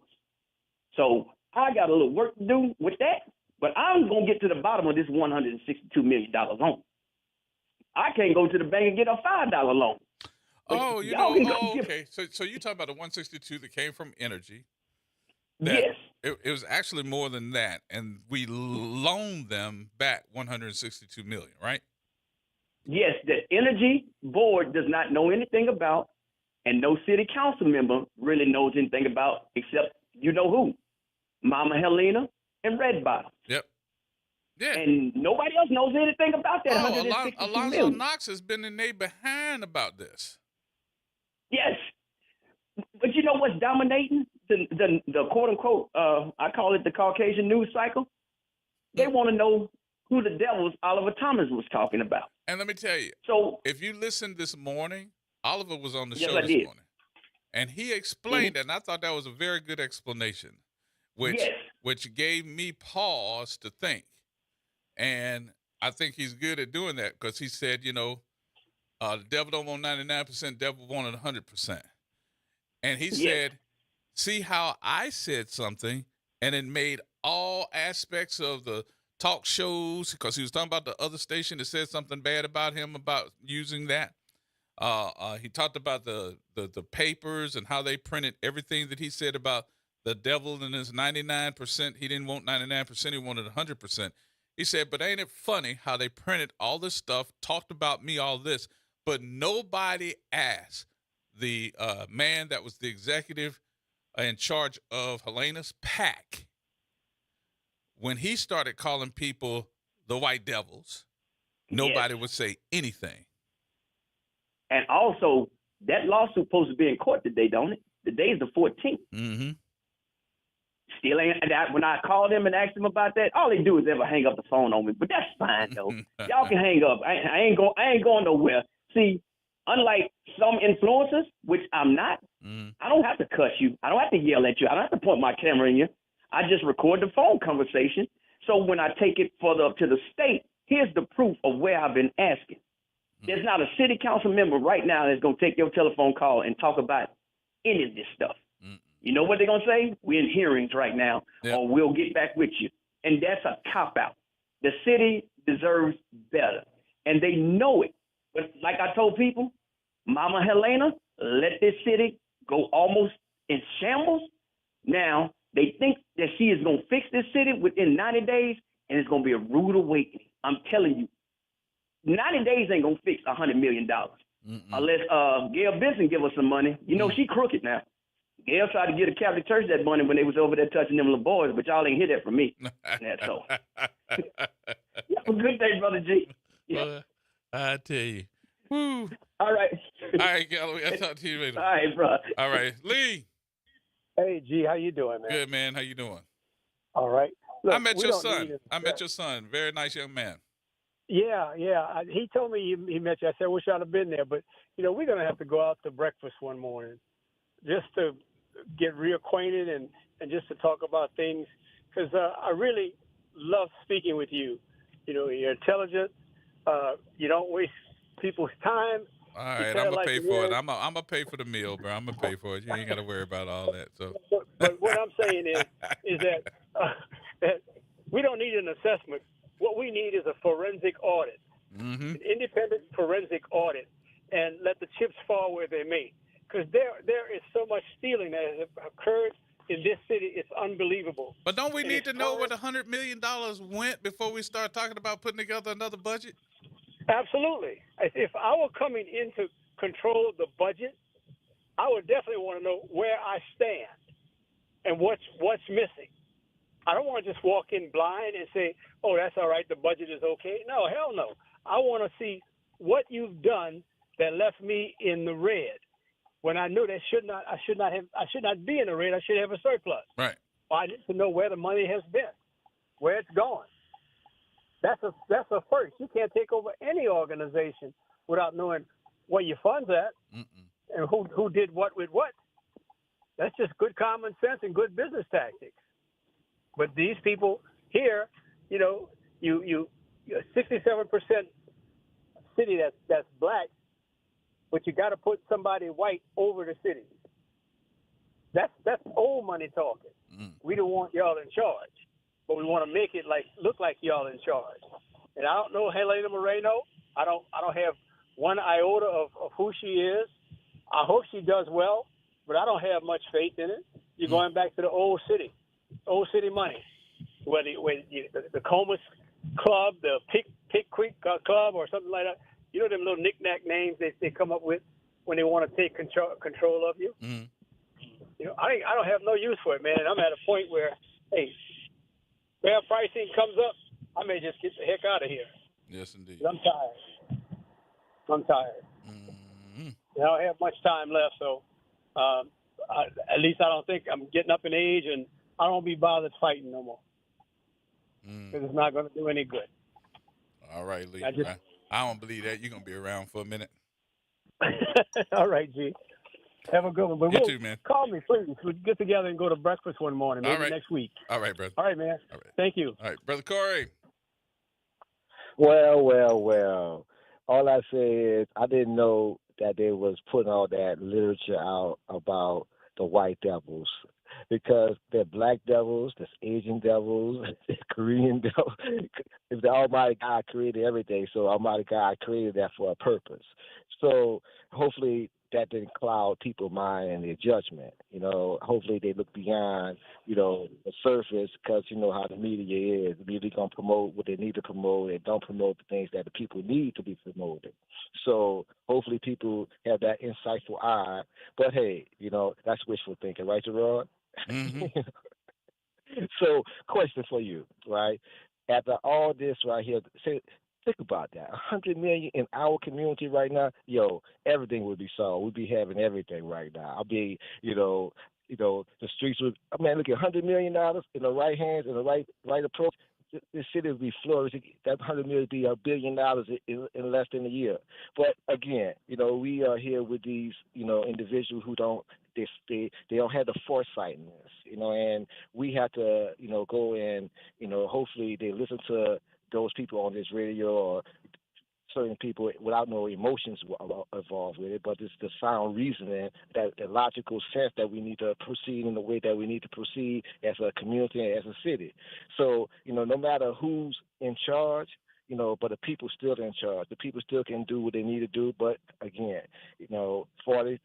So I got a little work to do with that, but I'm going to get to the bottom of this $162 million loan. I can't go to the bank and get a $5 loan. Oh, okay. So you talking about the 162 that came from Energy? Yes. It was actually more than that, and we loaned them back $162 million, right? Yes, the Energy Board does not know anything about, and no city council member really knows anything about, except you know who, Mama Helena and Red Bottom. Yep. Yeah. And nobody else knows anything about that. Alonzo Knox has been in their behind about this. Yes. But you know what's dominating? The quote unquote, I call it the Caucasian news cycle. They want to know who the devil's Oliver Thomas was talking about. And let me tell you, so if you listened this morning, Oliver was on the show I this did. morning. And he explained it, and I thought that was a very good explanation, which gave me pause to think. And I think he's good at doing that because he said, the devil don't want 99%, devil wanted 100%. And he said, see how I said something, and it made all aspects of the talk shows, because he was talking about the other station that said something bad about him about using that. He talked about the papers and how they printed everything that he said about the devil and his 99%. He didn't want 99%. He wanted 100%. He said, but ain't it funny how they printed all this stuff, talked about me, all this, but nobody asked the man that was the executive in charge of Helena's PAC when he started calling people the white devils. Nobody would say anything. And also, that lawsuit supposed to be in court today, don't it? The day is the 14th. Mm-hmm. Still ain't that. When I called them and asked them about that, all they do is ever hang up the phone on me. But that's fine though. Y'all can hang up. I ain't going nowhere. See, unlike some influencers, which I'm not, I don't have to cuss you. I don't have to yell at you. I don't have to point my camera in you. I just record the phone conversation. So when I take it further up to the state, here's the proof of where I've been asking. There's not a city council member right now that's going to take your telephone call and talk about any of this stuff. You know what they're going to say? We're in hearings right now, or we'll get back with you. And that's a cop-out. The city deserves better, and they know it. But like I told people, Mama Helena let this city go almost in shambles. Now, they think that she is going to fix this city within 90 days, and it's going to be a rude awakening. I'm telling you. 90 days ain't going to fix $100 million. Unless Gail Benson give us some money. You know, she crooked now. Gail tried to get a Catholic Church that money when they was over there touching them little boys, but y'all ain't hear that from me. That's so. Have a good day, Brother G. Boy, I tell you. Woo. All right. All right, Galloway. I'll talk to you later. All right, bro. All right. Lee. Hey, G, how you doing, man? Good, man. How you doing? All right. Look, I met we your don't son. need it. I met your son. Very nice young man. Yeah. He told me he met you. I said, I wish I'd have been there. But, we're going to have to go out to breakfast one morning just to get reacquainted and just to talk about things. Because I really love speaking with you. You're intelligent. You don't waste people's time. All right, I'm gonna pay for it. I'm gonna pay for the meal, bro. I'm gonna pay for it. You ain't gotta worry about all that. So, but what I'm saying is that we don't need an assessment. What we need is a forensic audit, an independent forensic audit, and let the chips fall where they may. Because there is so much stealing that has occurred in this city. It's unbelievable. But don't we need to know where the $100 million went before we start talking about putting together another budget? Absolutely. If I were coming in to control the budget, I would definitely want to know where I stand and what's missing. I don't want to just walk in blind and say, "Oh, that's all right. The budget is okay." No, hell no. I want to see what you've done that left me in the red. When I knew that I should not be in the red. I should have a surplus. Right. I need to know where the money has been, where it's gone. That's a first. You can't take over any organization without knowing where your funds at and who did what with what. That's just good common sense and good business tactics. But these people here, you 67% city that's black, but you got to put somebody white over the city. That's old money talking. We don't want y'all in charge, but we want to make it look like y'all in charge. And I don't know Helena Moreno. I don't have one iota of who she is. I hope she does well, but I don't have much faith in it. You're going back to the old city money, where the Comus Club, the Pick Creek Club, or something like that. You know them little knick-knack names they come up with when they want to take control of you. I don't have no use for it, man. And I'm at a point where, hey, fair pricing comes up, I may just get the heck out of here. Yes, indeed. I'm tired. I don't have much time left, so at least I don't think I'm getting up in age, and I don't be bothered fighting no more because it's not going to do any good. All right, Lee. I don't believe that. You're going to be around for a minute. All right, G. Have a good one. But You too, man. Call me, please. We'll get together and go to breakfast one morning, maybe All right. next week. All right, brother. All right, man. All right. Thank you. All right, Brother Corey. Well. All I say is I didn't know that they was putting all that literature out about the white devils, because they're black devils, there's Asian devils, Korean devils. If the Almighty God created everything, so Almighty God created that for a purpose. So hopefully that didn't cloud people's mind and their judgment. Hopefully they look beyond, the surface, because you know how the media is. The media going to promote what they need to promote and don't promote the things that the people need to be promoted. So hopefully people have that insightful eye. But hey, that's wishful thinking, right, Gerod? So question for you, right? After all this right here, think about that. 100 million in our community right now, everything would be solved. We'd be having everything right now. I'll be, the streets would. Look at $100 million in the right hands and the right approach. This city would be flourishing. That $100 million would be $1 billion in less than a year. But again, we are here with these, individuals who don't have the foresight in this, and we have to, go and, hopefully they listen to those people on this radio or certain people without no emotions involved with it, but it's the sound reasoning, that the logical sense that we need to proceed in the way that we need to proceed as a community and as a city. So, no matter who's in charge, but the people still in charge. The people still can do what they need to do. But again, 42%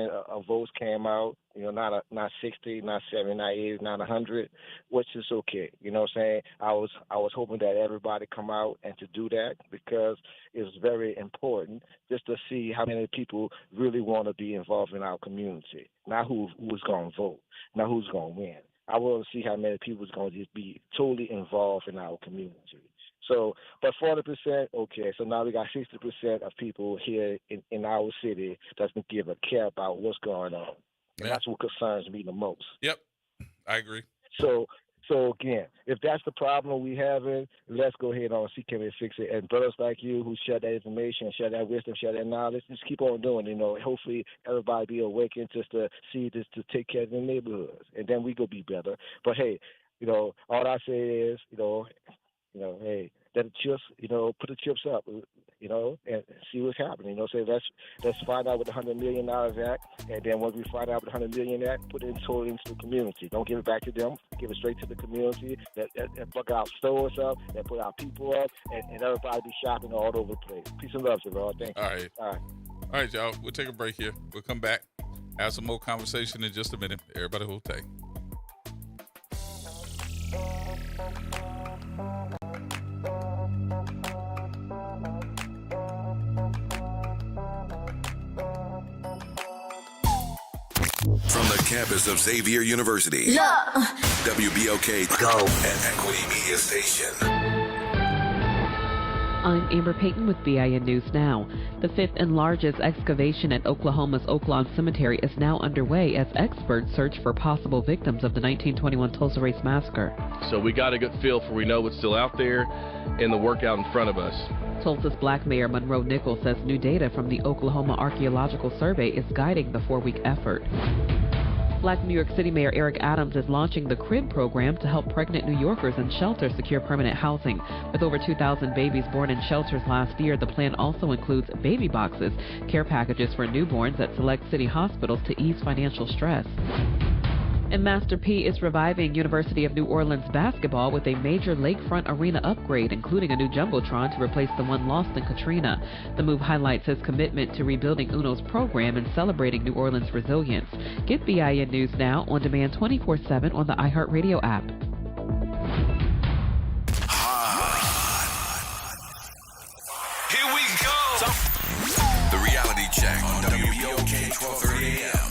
of votes came out. Not 60, not 70, not 80, not 100, which is okay. You know what I'm saying? I was hoping that everybody come out and to do that, because it's very important just to see how many people really want to be involved in our community. Not who's going to vote, not who's going to win. I want to see how many people is going to just be totally involved in our community. So, but 40%, okay. So now we got 60% of people here in our city that's going to give a care about what's going on, and that's what concerns me the most. Yep, I agree. So again, if that's the problem we having, let's go ahead and see can we fix it. And brothers like you who share that information, share that wisdom, share that knowledge, just keep on doing. Hopefully everybody be awakened just to see this to take care of the neighborhoods, and then we go be better. But hey, all I say is, hey, let the chips, put the chips up, and see what's happening. Say let's find out what the $100 million at, and then once we find out what the $100 million at, put it totally into the community. Don't give it back to them. Give it straight to the community. That plug our stores up, and put our people up, and everybody be shopping all over the place. Peace and love, Gerod. Thank you. All right, y'all. We'll take a break here. We'll come back, have some more conversation in just a minute. Everybody hold tight. From the campus of Xavier University, WBOK Go and Equity Media Station. I'm Amber Payton with BIN News Now. The fifth and largest excavation at Oklahoma's Oaklawn Cemetery is now underway as experts search for possible victims of the 1921 Tulsa Race Massacre. So we got a good feel for we know what's still out there and the work out in front of us. Tulsa's Black Mayor Monroe Nichols says new data from the Oklahoma Archaeological Survey is guiding the 4-week effort. Black New York City Mayor Eric Adams is launching the CRIB program to help pregnant New Yorkers in shelters secure permanent housing. With over 2,000 babies born in shelters last year, the plan also includes baby boxes, care packages for newborns at select city hospitals to ease financial stress. And Master P is reviving University of New Orleans basketball with a major lakefront arena upgrade, including a new jumbotron to replace the one lost in Katrina. The move highlights his commitment to rebuilding UNO's program and celebrating New Orleans' resilience. Get BIN News Now on demand 24/7 on the iHeartRadio app. Here we go. The reality check on WBOK 1230 AM.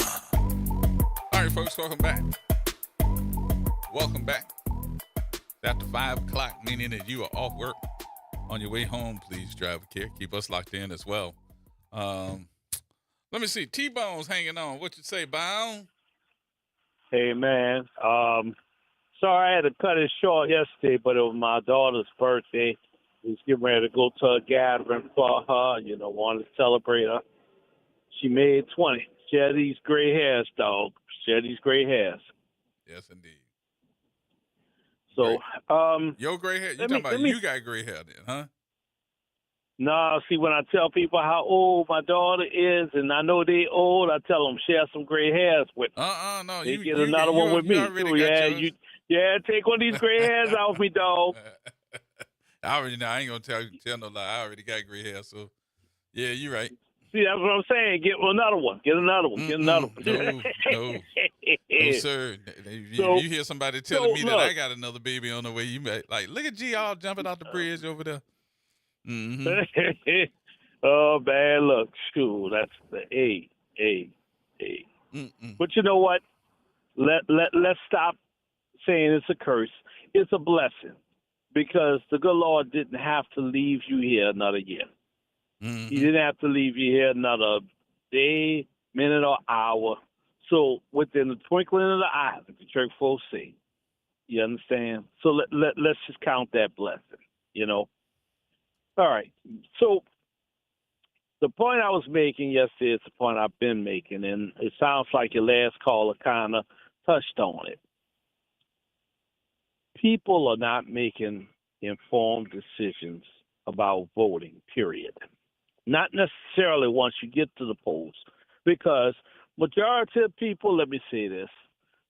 All right, folks, welcome back. Welcome back. It's after 5 o'clock, meaning that you are off work. On your way home, please drive with care. Keep us locked in as well. Let me see. T-Bone's hanging on. What you say, Bone? Hey, man. Sorry I had to cut it short yesterday, but it was my daughter's birthday. We was getting ready to go to a gathering for her, wanted to celebrate her. She made 20. She had these gray hairs, dog. She had these gray hairs. Yes, indeed. So, your gray hair? You talking about you got gray hair then, huh? No, see, when I tell people how old my daughter is, and I know they old, I tell them share some gray hairs with me. No. They get another one with me, too. Yeah, take one of these gray hairs off me, dog. I already know. I ain't going to tell no lie. I already got gray hair, so, yeah, you're right. See, that's what I'm saying. Get another one. Get another one. No, sir. If you hear somebody telling me that I got another baby on the way, you may look at G all jumping out the bridge over there. Mm-hmm. Oh, bad luck. Shoot, that's the A. But you know what? Let's stop saying it's a curse. It's a blessing because the good Lord didn't have to leave you here another year. Mm-hmm. He didn't have to leave you here another day, minute, or hour. So within the twinkling of the eye, like the church folks say, you understand? So let's just count that blessing, All right. So the point I was making yesterday is the point I've been making, and it sounds like your last caller kind of touched on it. People are not making informed decisions about voting, period. Not necessarily once you get to the polls, because majority of people, let me say this,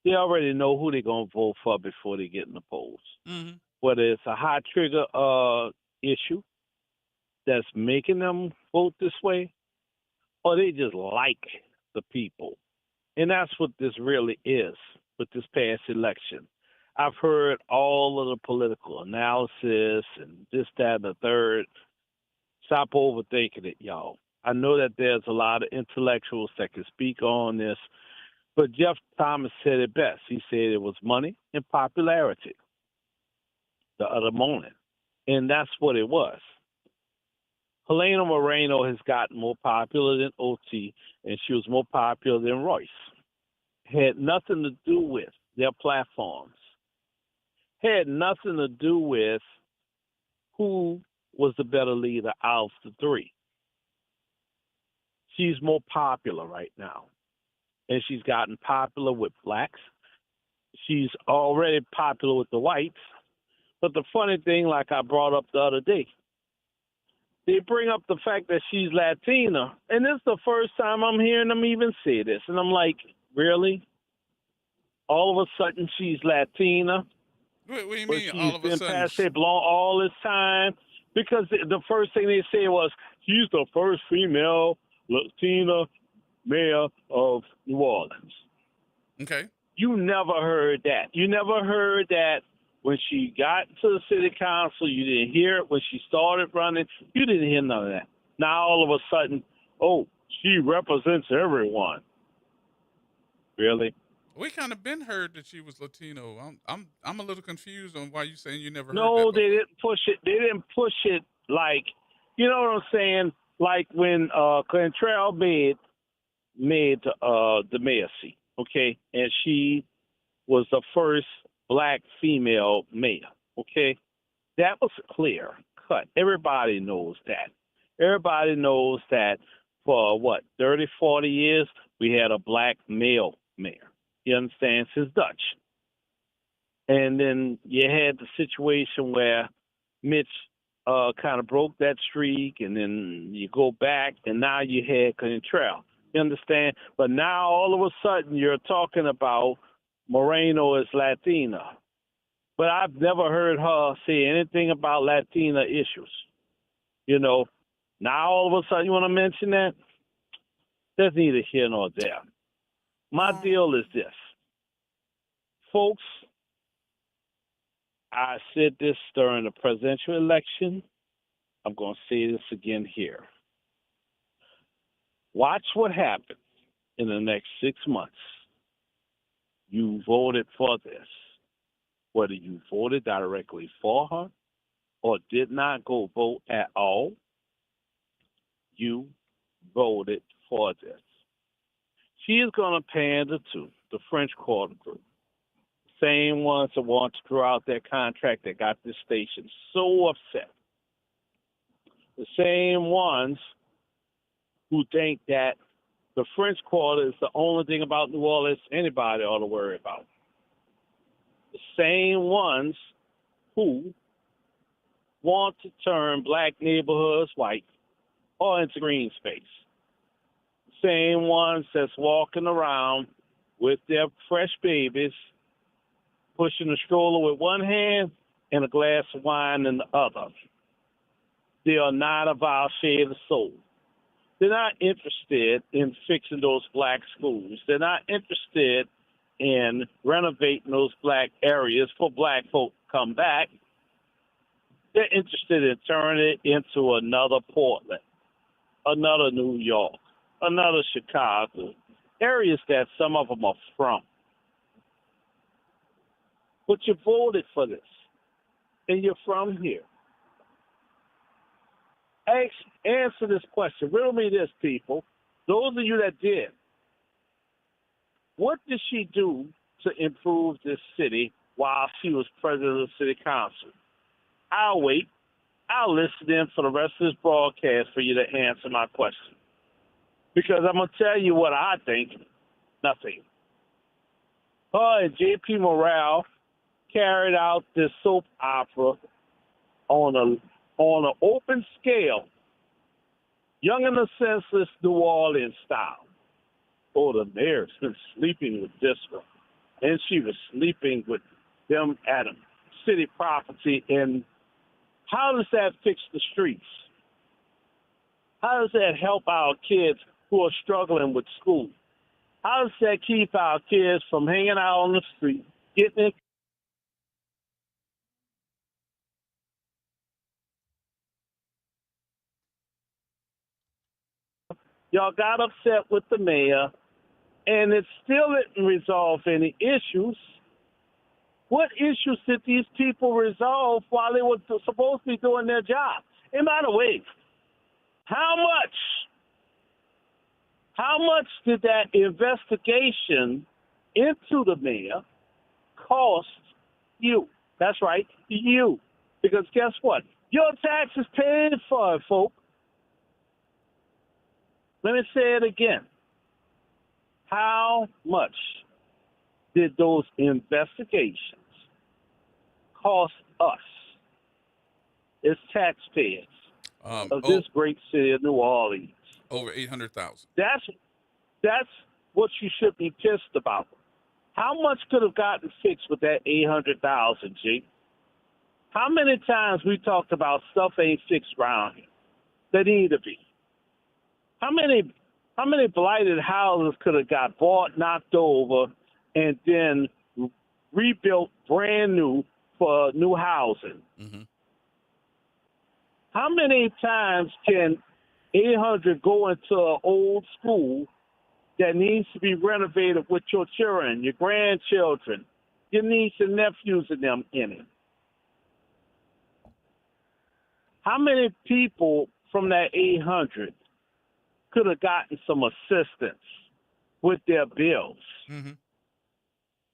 they already know who they're going to vote for before they get in the polls. Mm-hmm. Whether it's a high trigger issue that's making them vote this way, or they just like the people. And that's what this really is with this past election. I've heard all of the political analysis and this, that, and the third. Stop overthinking it, y'all. I know that there's a lot of intellectuals that can speak on this, but Jeff Thomas said it best. He said it was money and popularity the other morning. And that's what it was. Helena Moreno has gotten more popular than OT, and she was more popular than Royce. Had nothing to do with their platforms. Had nothing to do with who was the better leader out of the three. She's more popular right now, and she's gotten popular with blacks. She's already popular with the whites. But the funny thing, like I brought up the other day, they bring up the fact that she's Latina, and this is the first time I'm hearing them even say this. And I'm like, really? All of a sudden she's Latina? What do you But mean she's all of a been sudden? Passe Blanc all this time? Because the first thing they said was, she's the first female Latina mayor of New Orleans. Okay. You never heard that. You never heard that when she got to the city council. You didn't hear it when she started running. You didn't hear none of that. Now all of a sudden, oh, she represents everyone. Really? We kind of been heard that she was Latino. I'm a little confused on why you saying you never heard that No, before. they didn't push it. They didn't push it like, you know what I'm saying? Like when Cantrell made the mayor seat, okay, and she was the first black female mayor, okay. That was clear cut. Everybody knows that. Everybody knows that for 30, 40 years we had a black male mayor. You understand? Since Dutch. And then you had the situation where Mitch kind of broke that streak, and then you go back, and now you had Cantrell. You understand? But now all of a sudden you're talking about Moreno as Latina. But I've never heard her say anything about Latina issues. You know, now all of a sudden you want to mention that? That's neither here nor there. My deal is this. Folks, I said this during the presidential election. I'm going to say this again here. Watch what happens in the next 6 months. You voted for this. Whether you voted directly for her or did not go vote at all, you voted for this. She is going to pander to the French Quarter Group. Same ones that want to throw out their contract that got this station so upset. The same ones who think that the French Quarter is the only thing about New Orleans anybody ought to worry about. The same ones who want to turn black neighborhoods white or into green space. The same ones that's walking around with their fresh babies, pushing a stroller with one hand and a glass of wine in the other. They are not of our shade of soul. They're not interested in fixing those black schools. They're not interested in renovating those black areas for black folk to come back. They're interested in turning it into another Portland, another New York, another Chicago, areas that some of them are from. But you voted for this, and you're from here. Answer this question. Riddle me this, people. Those of you that did, what did she do to improve this city while she was president of the city council? I'll wait. I'll listen in for the rest of this broadcast for you to answer my question. Because I'm going to tell you what I think. Nothing. Her and J.P. Morale carried out this soap opera on an open scale, Young and the Senseless New Orleans style. Oh, the mayor's been sleeping with this one. And she was sleeping with them at a city property. And how does that fix the streets? How does that help our kids who are struggling with school? How does that keep our kids from hanging out on the street, getting in? Y'all got upset with the mayor, and it still didn't resolve any issues. What issues did these people resolve while they were supposed to be doing their job? And by the way, how much did that investigation into the mayor cost you? That's right, you. Because guess what? Your taxes paid for it, folks. Let me say it again. How much did those investigations cost us as taxpayers of this great city of New Orleans? Over 800,000. That's what you should be pissed about. How much could have gotten fixed with that 800,000, G? How many times we talked about stuff ain't fixed around here that need to be? How many blighted houses could have got bought, knocked over, and then rebuilt brand new for new housing? Mm-hmm. How many times can 800 go into an old school that needs to be renovated with your children, your grandchildren, your nieces and nephews and them in it? How many people from that 800 could have gotten some assistance with their bills,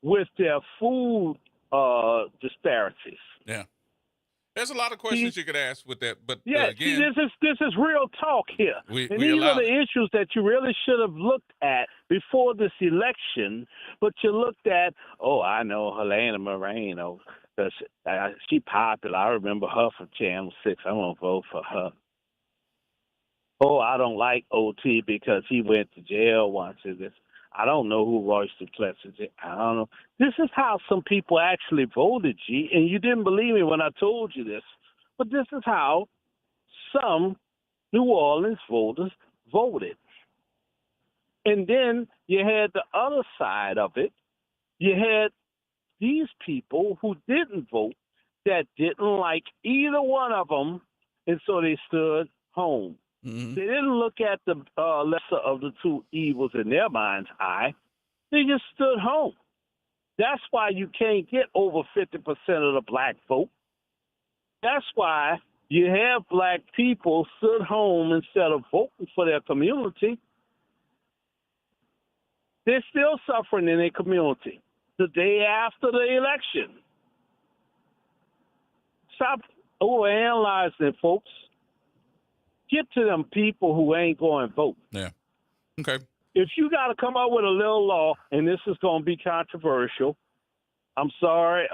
with their food disparities? Yeah. There's a lot of questions you could ask with that, but yeah, again, this is real talk here. We these are the issues that you really should have looked at before this election, but you looked at, I know Helena Moreno, because she popular. I remember her from Channel 6. I'm going to vote for her. I don't like OT because he went to jail once. I don't know who Royce Duplessis is. I don't know. This is how some people actually voted, G, and you didn't believe me when I told you this, but this is how some New Orleans voters voted. And then you had the other side of it. You had these people who didn't vote that didn't like either one of them, and so they stood home. Mm-hmm. They didn't look at the lesser of the two evils in their mind's eye. They just stood home. That's why you can't get over 50% of the black vote. That's why you have black people stood home instead of voting for their community. They're still suffering in their community the day after the election. Stop overanalyzing it, folks. Get to them people who ain't going to vote. Yeah. Okay. If you got to come up with a little law, and this is going to be controversial, I'm sorry,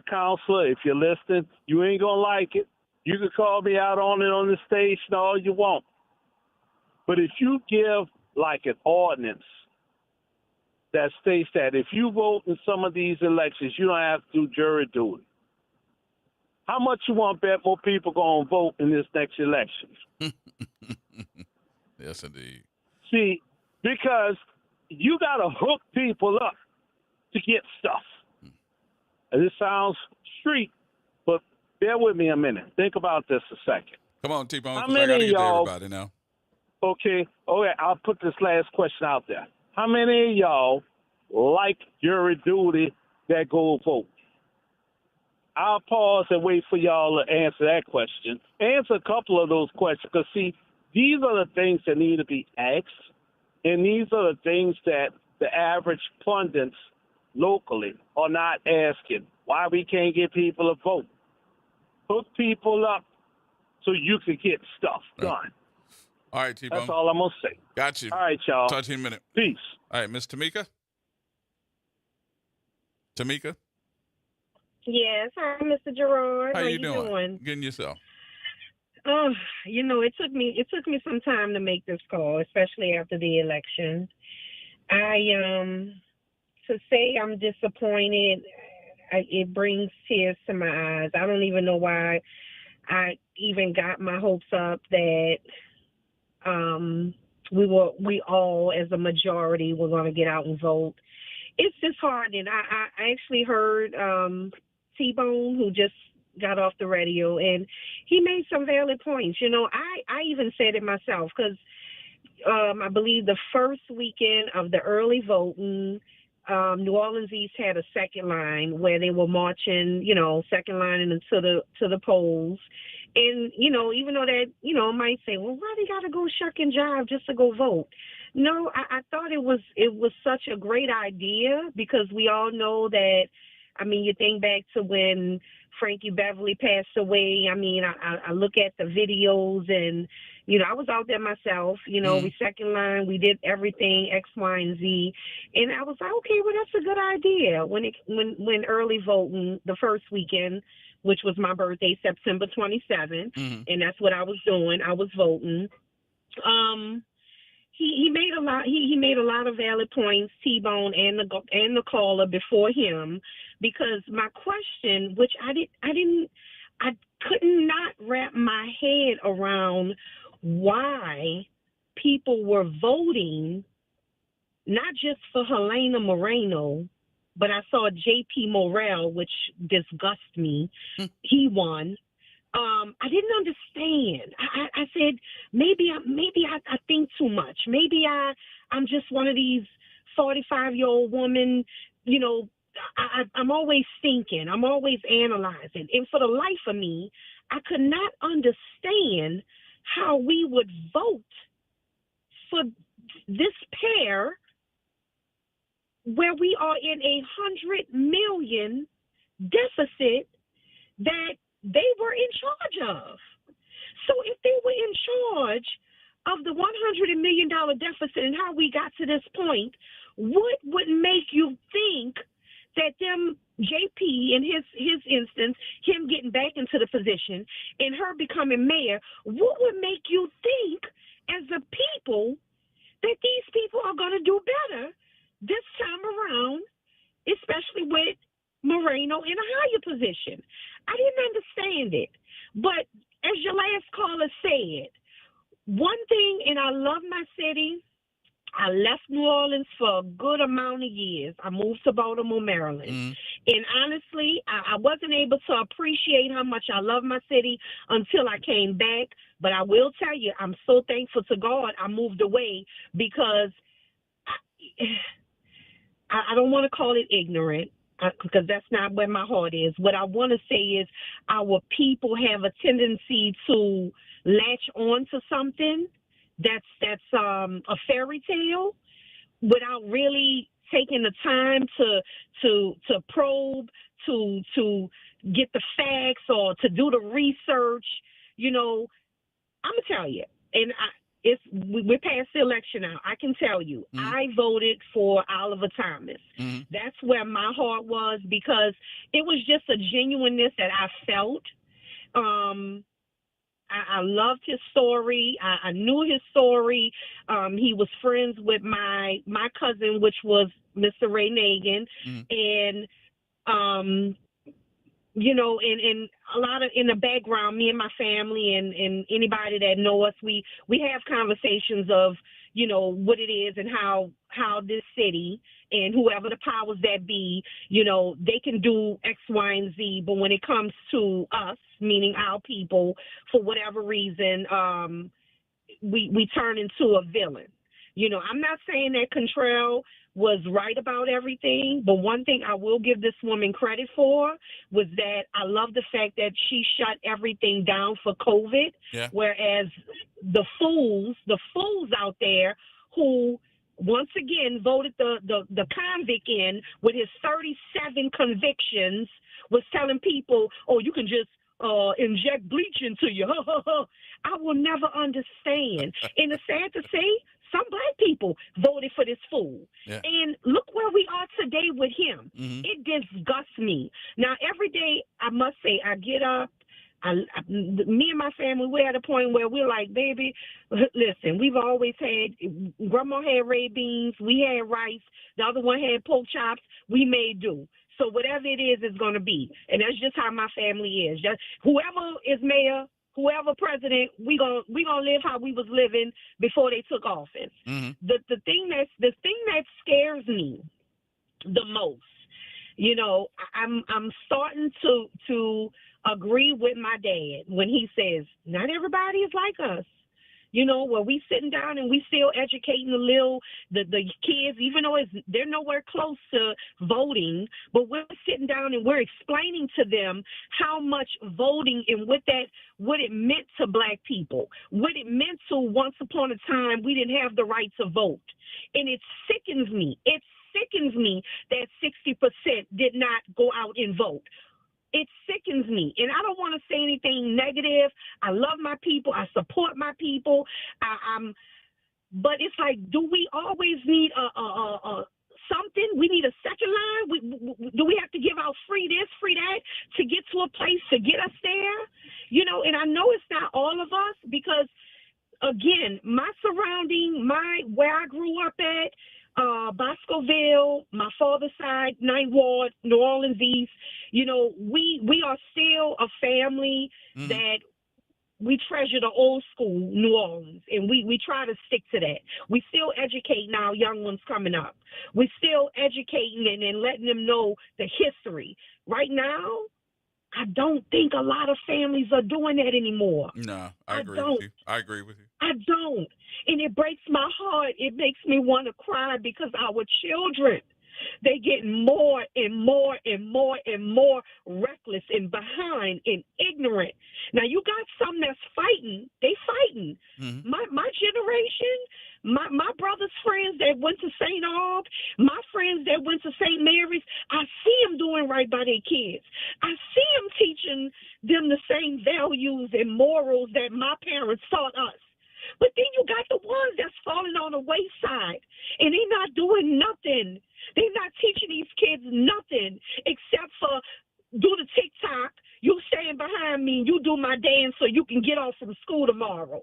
counselor, if you're listening, you ain't going to like it. You can call me out on it on the station all you want. But if you give like an ordinance that states that if you vote in some of these elections, you don't have to do jury duty. How much you want to bet more people going to vote in this next election? Yes, indeed. See, because you got to hook people up to get stuff. And this sounds street, but bear with me a minute. Think about this a second. Come on, T-Bone, How because I got to many get to y'all- everybody now. Okay, I'll put this last question out there. How many of y'all like jury duty that go vote? I'll pause and wait for y'all to answer that question. Answer a couple of those questions, because, see, these are the things that need to be asked, and these are the things that the average pundits locally are not asking. Why we can't get people to vote? Hook people up so you can get stuff done. All right, T-Bone. That's all I'm going to say. Got you. All right, y'all. Talk to you in a minute. Peace. All right, Miss Tamika? Tamika? Yes, hi, Mr. Gerard. How you doing? Getting yourself? It took me some time to make this call, especially after the election. To say I'm disappointed, it brings tears to my eyes. I don't even know why I even got my hopes up that we all as a majority were going to get out and vote. It's just hard, and I actually heard T-Bone, who just got off the radio, and he made some valid points. I even said it myself, because I believe the first weekend of the early voting, New Orleans East had a second line where they were marching, second line into the polls. And, even though that, might say, well, why they got to go shuck and jive just to go vote? No, I thought it was such a great idea because we all know that, you think back to when Frankie Beverly passed away. I look at the videos and, I was out there myself, we second line, we did everything X, Y, and Z. And I was like, okay, well, that's a good idea. When early voting, the first weekend, which was my birthday, September 27th, and that's what I was doing. I was voting. He made a lot. He made a lot of valid points, T-Bone and the caller before him, because my question, which I could not wrap my head around why people were voting, not just for Helena Moreno, but I saw J.P. Morrell, which disgusts me. He won. I didn't understand. I said, maybe I think too much. Maybe I'm just one of these 45-year-old women, I'm always thinking. I'm always analyzing. And for the life of me, I could not understand how we would vote for this pair where we are in a $100 million deficit that they were in charge of. So if they were in charge of the $100 million deficit and how we got to this point, what would make you think that them, JP in his instance, him getting back into the position and her becoming mayor, what would make you think as a people that these people are going to do better this time around, especially with Moreno in a higher position? I didn't understand it. But as your last caller said, one thing, and I love my city. I left New Orleans for a good amount of years. I moved to Baltimore, Maryland. And honestly, I wasn't able to appreciate how much I love my city until I came back. But I will tell you, I'm so thankful to God I moved away because I don't want to call it ignorant, because that's not where my heart is. What I want to say is our people have a tendency to latch on to something that's a fairy tale without really taking the time to probe, to get the facts or to do the research. I'm gonna tell you, and we're past the election now. I can tell you, I voted for Oliver Thomas. That's where my heart was, because it was just a genuineness that I felt. I loved his story. I knew his story. He was friends with my cousin, which was Mr. Ray Nagin. And, and a lot of in the background, me and my family and anybody that know us, we have conversations of, what it is and how this city and whoever the powers that be, they can do X, Y, and Z. But when it comes to us, meaning our people, for whatever reason, we turn into a villain. I'm not saying that Contrell was right about everything, but one thing I will give this woman credit for was that I love the fact that she shut everything down for COVID, whereas the fools out there who once again voted the convict in with his 37 convictions was telling people, oh, you can just inject bleach into you. I will never understand. And it's sad to say, some black people voted for this fool. And look where we are today with him. It disgusts me. Now, every day, I must say, I get up. Me and my family, we're at a point where we're like, baby, listen, we've always had, grandma had red beans, we had rice, the other one had pork chops, we made do. So whatever it is, it's going to be. And that's just how my family is. Just whoever is mayor, whoever president, we gonna live how we was living before they took office. The thing that scares me the most, I'm starting to agree with my dad when he says not everybody is like us. where we sitting down and we still educating the kids, even though they're nowhere close to voting, but we're sitting down and we're explaining to them how much voting and what it meant to Black people, what it meant to once upon a time we didn't have the right to vote. And it sickens me. It sickens me that 60% did not go out and vote. It sickens me. And I don't want to say anything negative. I love my people. I support my people. But it's like, do we always need something? We need a second line? Do we have to give out free this, free that to get to a place to get us there? And I know it's not all of us because, again, my surrounding, where I grew up at, Boscoville, my father's side, 9th Ward, New Orleans East, we are still a family that we treasure the old school New Orleans, and we try to stick to that. We still educating our young ones coming up. We still educating and letting them know the history. Right now, I don't think a lot of families are doing that anymore. No, I agree with you. I agree with you. I don't. And it breaks my heart. It makes me want to cry because our children, they get more and more and more and more reckless and behind and ignorant. Now, you got some that's fighting. They fighting. Mm-hmm. My generation, my brother's friends that went to St. Aug, my friends that went to St. Mary's, I see them doing right by their kids. I see them teaching them the same values and morals that my parents taught us. But then you got the ones that's falling on the wayside, and they're not doing nothing. They're not teaching these kids nothing except for do the TikTok. You stand behind me, you do my dance so you can get off from school tomorrow.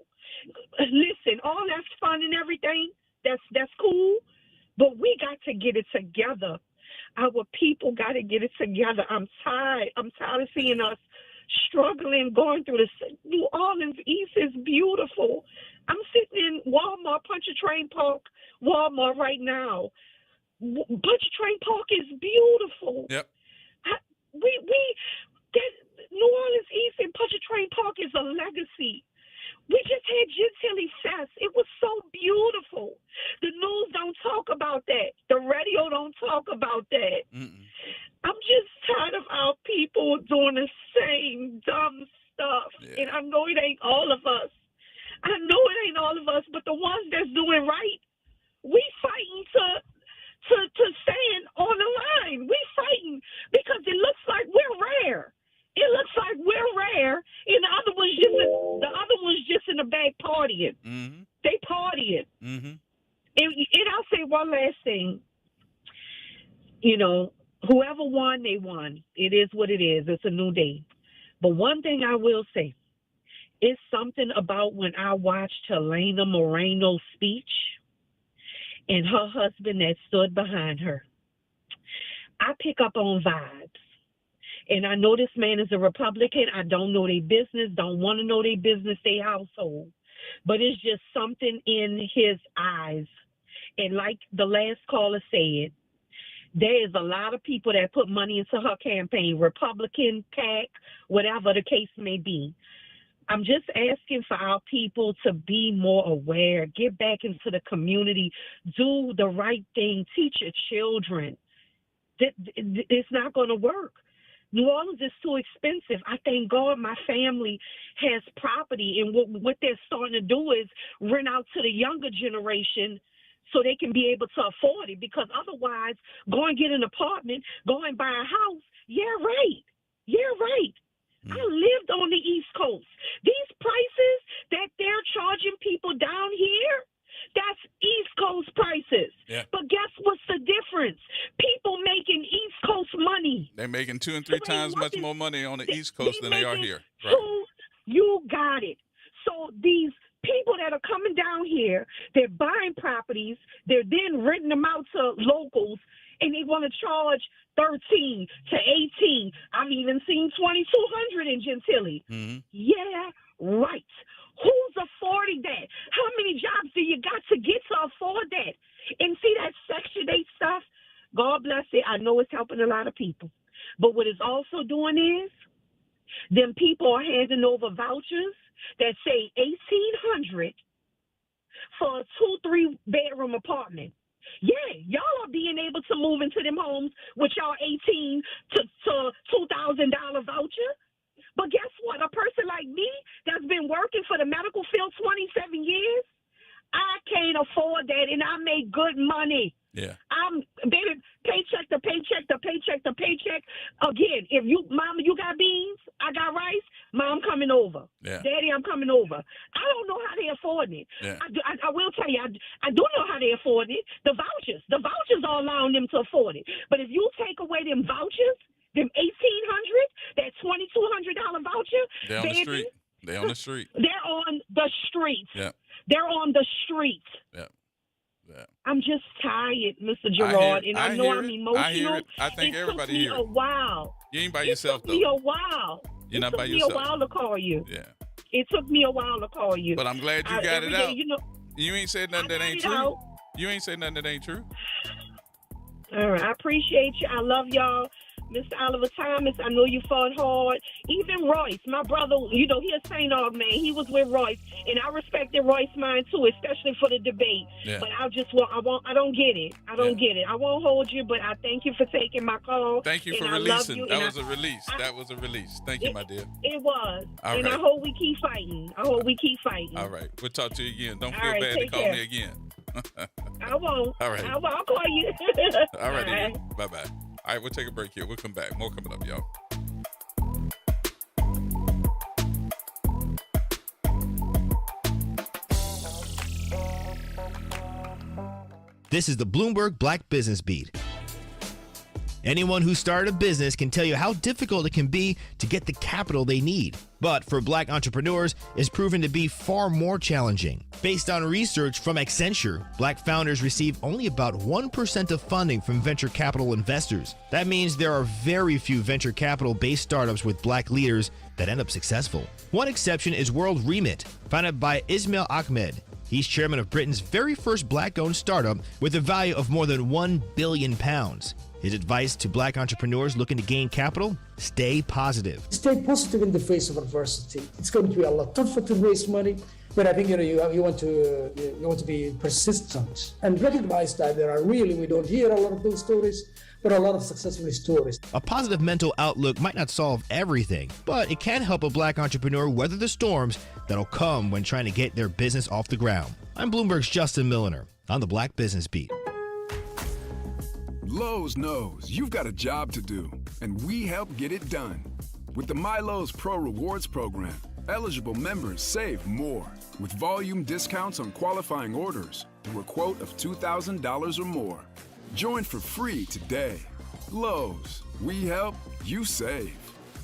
Listen, all that's fun and everything. That's cool, but we got to get it together. Our people got to get it together. I'm tired. I'm tired of seeing us struggling, going through this. New Orleans East is beautiful. I'm sitting in Walmart, Pontchartrain Park, Walmart right now. Pontchartrain Park is beautiful. Yep. New Orleans East and Pontchartrain Park is a legacy. We just had Gentilly Fest. It was so beautiful. The news don't talk about that. The radio don't talk about that. I'm just tired of our people doing the same dumb stuff. Yeah. And I know it ain't all of us. But the ones that's doing right, we fighting to stand on the line. We fighting because it looks like we're rare. It looks like we're rare, and the other one's just in the back partying. Mm-hmm. They partying. Mm-hmm. And I'll say one last thing. Whoever won, they won. It is what it is. It's a new day. But one thing I will say, it's something about when I watched Helena Moreno's speech and her husband that stood behind her. I pick up on vibes. And I know this man is a Republican. I don't know their business, don't want to know their business, their household. But it's just something in his eyes. And like the last caller said, there is a lot of people that put money into her campaign, Republican, PAC, whatever the case may be. I'm just asking for our people to be more aware, get back into the community, do the right thing, teach your children. It's not going to work. New Orleans is too expensive. I thank God my family has property, and what they're starting to do is rent out to the younger generation so they can be able to afford it, because otherwise, go and get an apartment, go and buy a house. Yeah, right. I lived on the East Coast. These prices that they're charging people down here, that's East Coast prices. Yeah. But guess what's the difference? People making East Coast money. They're making 2 and 3 times much more money on the East Coast than they are here. Right. You got it. So these people that are coming down here, they're buying properties, they're then renting them out to locals, and they want to charge 13 to 18. I've even seen 2,200 in Gentilly. Mm-hmm. Yeah, right. Who's affording that? How many jobs do you got to get to afford that? And see that Section 8 stuff? God bless it. I know it's helping a lot of people. But what it's also doing is them people are handing over vouchers that say $1,800 for a 2-3 bedroom apartment. Yeah, y'all are being able to move into them homes with y'all $18 to $2,000 voucher. But guess what? A person like me that's been working for the medical field 27 years, I can't afford that, and I make good money. Yeah. I'm, baby, paycheck to paycheck to paycheck to paycheck. Again, if you, Mama, you got beans, I got rice, Mom, I'm coming over. Yeah. Daddy, I'm coming over. I don't know how they afford it. Yeah. I will tell you, I do know how they afford it. The vouchers are allowing them to afford it. But if you take away them vouchers, them $1,800, that $2,200 voucher, They're on the street. They're on the street. They're on the streets. Yeah. They're on the streets. Yeah. Yeah. I'm just tired, Mr. Gerard, and I know I'm emotional. I hear it. I think everybody hears it. It took me a while. You ain't by yourself, though. It took me a while. You're not by yourself. It took me a while to call you. Yeah. It took me a while to call you. But I'm glad you got it out. You ain't said nothing that ain't true. Out. You ain't said nothing that ain't true. All right. I appreciate you. I love y'all. Mr. Oliver Thomas, I know you fought hard. Even Royce, my brother, he a St. Aug man. He was with Royce, and I respected Royce's mind too, especially for the debate. Yeah. But I don't get it. I don't get it. I won't hold you, but I thank you for taking my call. Thank you for releasing. That was a release. That was a release. Thank you, my dear. It was. All and right. I hope we keep fighting. All right. We'll talk to you again. Don't All feel right, bad to take call care. me again. I won't. All right. I'll call you. All right. All right. Bye-bye. All right, we'll take a break here. We'll come back. More coming up, y'all. This is the Bloomberg Black Business Beat. Anyone who started a business can tell you how difficult it can be to get the capital they need. But for black entrepreneurs, it's proven to be far more challenging. Based on research from Accenture, black founders receive only about 1% of funding from venture capital investors. That means there are very few venture capital-based startups with black leaders that end up successful. One exception is World Remit, founded by Ismail Ahmed. He's chairman of Britain's very first black-owned startup with a value of more than £1 billion. His advice to black entrepreneurs looking to gain capital? Stay positive. Stay positive in the face of adversity. It's going to be a lot tougher to raise money, but I think you want to be persistent and recognize that we don't hear a lot of those stories, but a lot of successful stories. A positive mental outlook might not solve everything, but it can help a black entrepreneur weather the storms that'll come when trying to get their business off the ground. I'm Bloomberg's Justin Milliner on the Black Business Beat. Lowe's knows you've got a job to do, and we help get it done. With the MyLowe's Pro Rewards program, eligible members save more, with volume discounts on qualifying orders through a quote of $2,000 or more. Join for free today. Lowe's, we help, you save.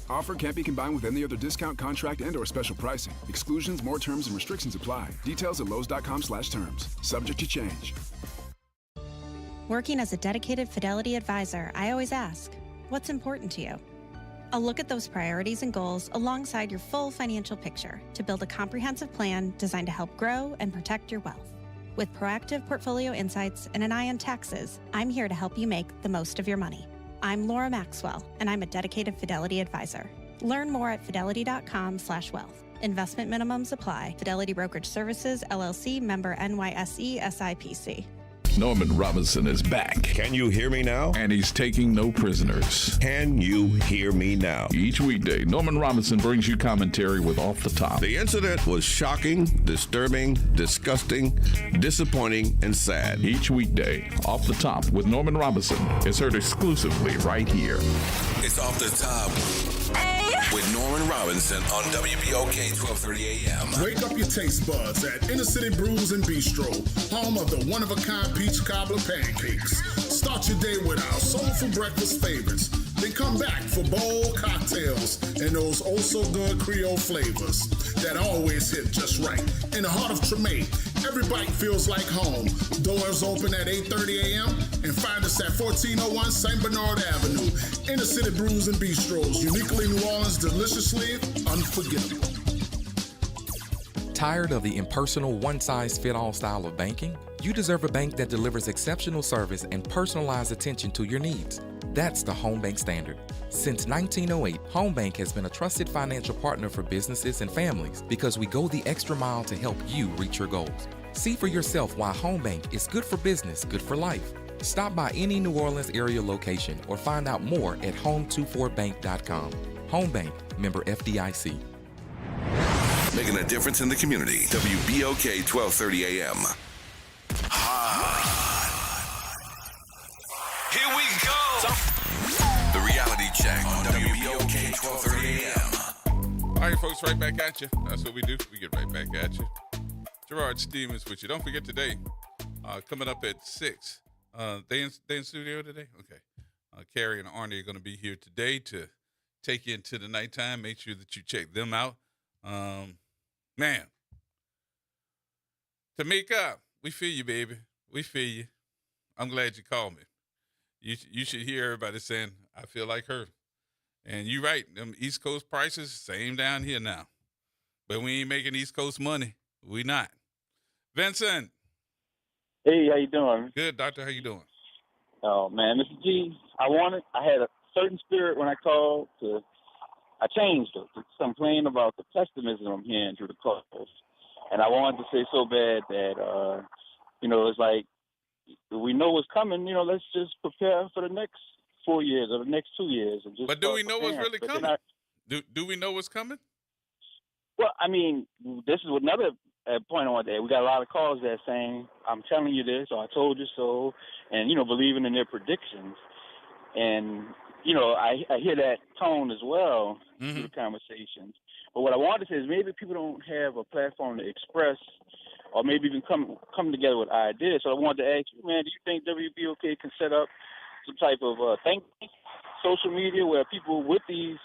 Offer can't be combined with any other discount, contract, and/or special pricing. Exclusions, more terms, and restrictions apply. Details at lowes.com/terms. Subject to change. Working as a dedicated Fidelity advisor, I always ask, what's important to you? I'll look at those priorities and goals alongside your full financial picture to build a comprehensive plan designed to help grow and protect your wealth. With proactive portfolio insights and an eye on taxes, I'm here to help you make the most of your money. I'm Laura Maxwell, and I'm a dedicated Fidelity advisor. Learn more at fidelity.com/wealth. Investment minimums apply. Fidelity Brokerage Services, LLC, member NYSE, SIPC. Norman Robinson is back. Can you hear me now? And he's taking no prisoners. Can you hear me now? Each weekday, Norman Robinson brings you commentary with Off the Top. The incident was shocking, disturbing, disgusting, disappointing, and sad. Each weekday, Off the Top with Norman Robinson is heard exclusively right here. It's Off the Top with Norman Robinson on WBOK 1230 AM. Wake up your taste buds at Inner City Brews and Bistro, home of the one-of-a-kind peach cobbler pancakes. Start your day with our soulful breakfast favorites. Then come back for bold cocktails and those oh-so-good Creole flavors that always hit just right. In the heart of Tremay, every bite feels like home. Doors open at 8:30 a.m. and find us at 1401 St. Bernard Avenue. Inner City Brews and Bistros, uniquely New Orleans, deliciously unforgettable. Tired of the impersonal, one-size-fit-all style of banking? You deserve a bank that delivers exceptional service and personalized attention to your needs. That's the Home Bank Standard. Since 1908, Home Bank has been a trusted financial partner for businesses and families because we go the extra mile to help you reach your goals. See for yourself why Home Bank is good for business, good for life. Stop by any New Orleans area location or find out more at home24bank.com. Home Bank, member FDIC. Making a difference in the community. WBOK 1230 AM. Here we go. The reality check on WBOK 1230 AM. All right, folks, right back at you. That's what we do. We get right back at you. Gerard Stevens with you. Don't forget today, coming up at 6. They in studio today? Okay. Carrie and Arnie are going to be here today to take you into the nighttime. Make sure that you check them out. Man. Tamika, we feel you, baby. We feel you. I'm glad you called me. You should hear everybody saying, I feel like her. And you're right. Them East Coast prices, same down here now. But we ain't making East Coast money. We not. Vincent. Hey, how you doing? Good, doctor. How you doing? Oh, man, Mr. G, I had a certain spirit when I called. I changed it. I'm complaining about the pessimism I'm hearing through the calls. And I wanted to say so bad that, it's like, we know what's coming. Let's just prepare for the next 4 years or the next 2 years. And just but do we know what's really coming? Do we know what's coming? Well, I mean, this is another point on that. We got a lot of calls that saying, I'm telling you this, or I told you so, and, believing in their predictions. And, I hear that tone as well through the conversations. But what I wanted to say is maybe people don't have a platform to express or maybe even come together with ideas. So I wanted to ask you, man, do you think WBOK can set up some type of think tank, social media, where people with these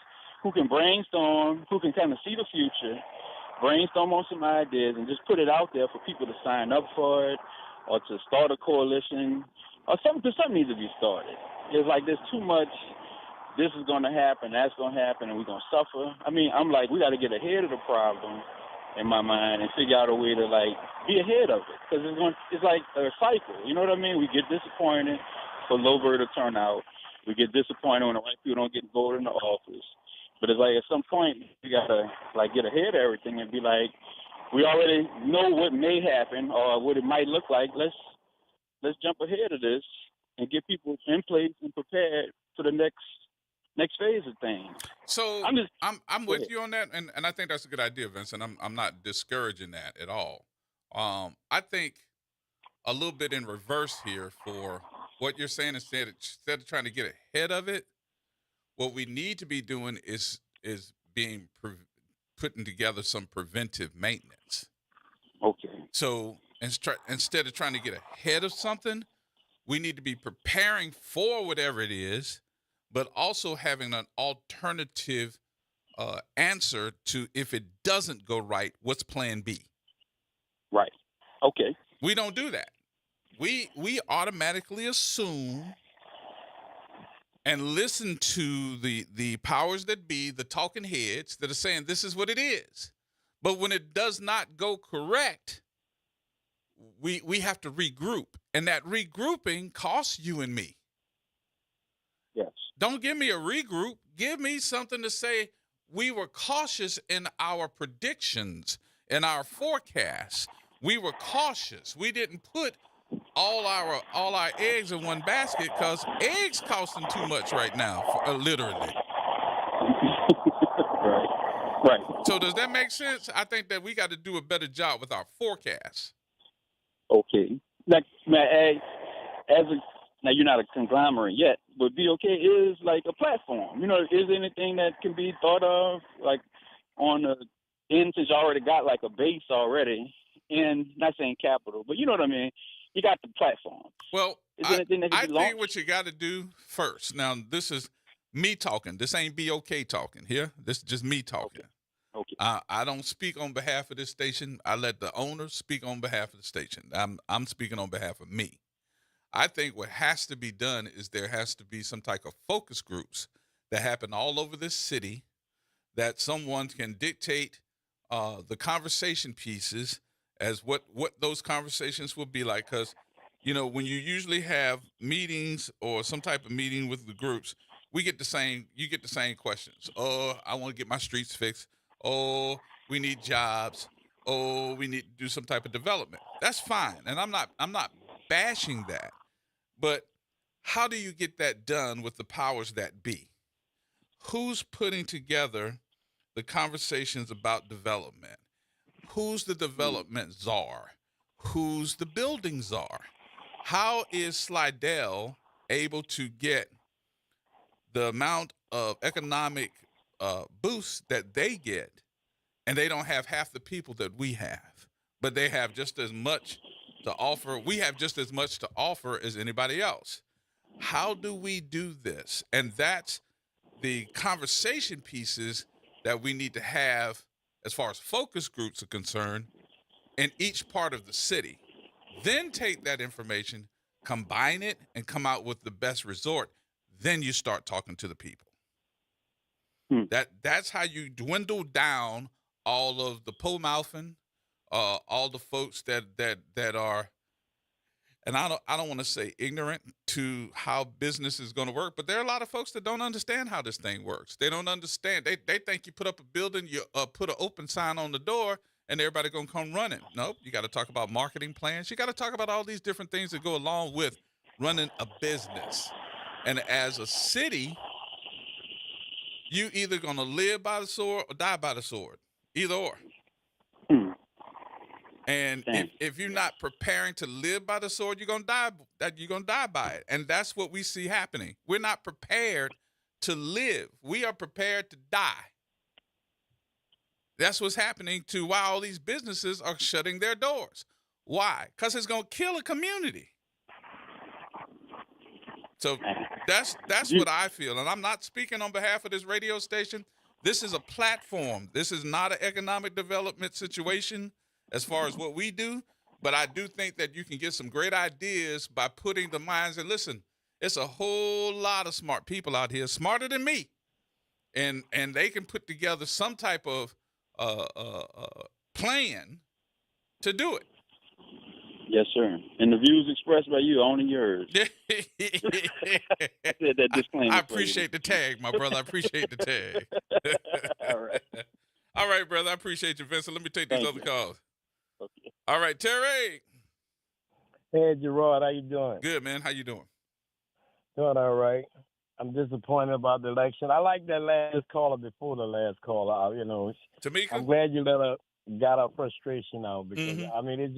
who can brainstorm, who can kind of see the future, brainstorm on some ideas and just put it out there for people to sign up for it or to start a coalition or something needs to be started. It's like there's too much, this is going to happen, that's going to happen, and we're going to suffer. I mean, I'm like, we got to get ahead of the problem in my mind and figure out a way to, like, be ahead of it. Because it's like a cycle, you know what I mean? We get disappointed for low voter turnout. We get disappointed when the white people don't get voted in the office. But it's like at some point you gotta like get ahead of everything and be like, we already know what may happen or what it might look like. Let's jump ahead of this and get people in place and prepared for the next phase of things. So I'm with you on that, and I think that's a good idea, Vincent. I'm not discouraging that at all. I think a little bit in reverse here for what you're saying instead of trying to get ahead of it. What we need to be doing is putting together some preventive maintenance. Okay. So instead of trying to get ahead of something, we need to be preparing for whatever it is, but also having an alternative answer to if it doesn't go right, what's plan B? Right. Okay. We don't do that. We automatically assume and listen to the powers that be, the talking heads that are saying this is what it is. But when it does not go correct, we have to regroup. And that regrouping costs you and me. Yes. Don't give me a regroup. Give me something to say we were cautious in our predictions, in our forecasts. We were cautious. We didn't put all our eggs in one basket because eggs costing too much right now, literally. Right. So does that make sense? I think that we got to do a better job with our forecasts. Okay. Now you're not a conglomerate yet, but BOK is like a platform. Is there anything that can be thought of like on the end since you already got like a base already? And not saying capital, but you know what I mean. You got the platform. Well, I think what you got to do first. Now, this is me talking. This ain't BOK talking here. This is just me talking. Okay. I don't speak on behalf of this station. I let the owner speak on behalf of the station. I'm speaking on behalf of me. I think what has to be done is there has to be some type of focus groups that happen all over this city that someone can dictate the conversation pieces as what those conversations will be like. Because, when you usually have meetings or some type of meeting with the groups, you get the same questions. Oh, I want to get my streets fixed. Oh, we need jobs. oh, we need to do some type of development. That's fine, and I'm not bashing that. But how do you get that done with the powers that be? Who's putting together the conversations about development? Who's the development czar? Who's the building czar? How is Slidell able to get the amount of economic boost that they get, and they don't have half the people that we have, but they have just as much to offer? We have just as much to offer as anybody else. How do we do this? And that's the conversation pieces that we need to have as far as focus groups are concerned in each part of the city. Then take that information, combine it, and come out with the best resort. Then you start talking to the people. That's how you dwindle down all of the pole mouthing, all the folks that are, and I don't want to say ignorant to how business is going to work, but there are a lot of folks that don't understand how this thing works. They don't understand. They think you put up a building, you put an open sign on the door, and everybody going to come running. Nope. You got to talk about marketing plans. You got to talk about all these different things that go along with running a business. And as a city, you either going to live by the sword or die by the sword, either or. And if you're not preparing to live by the sword, you're gonna die. You're gonna die by it, and that's what we see happening. We're not prepared to live. We are prepared to die. That's what's happening to why all these businesses are shutting their doors. Why? Because it's gonna kill a community. So that's what I feel, and I'm not speaking on behalf of this radio station. This is a platform. This is not an economic development situation as far as what we do, but I do think that you can get some great ideas by putting the minds, and listen, it's a whole lot of smart people out here, smarter than me, and they can put together some type of plan to do it. Yes, sir. And the views expressed by you are only yours. That disclaimer. I appreciate the tag, my brother. I appreciate the tag. All right. All right, brother. I appreciate you, Vincent. Let me take these Thank other you. calls. Okay. All right, Terry. Hey, Gerard, how you doing? Good, man. How you doing? Doing all right. I'm disappointed about the election. I like that last caller before the last caller. Tamika? I'm glad you got our frustration out because I mean it's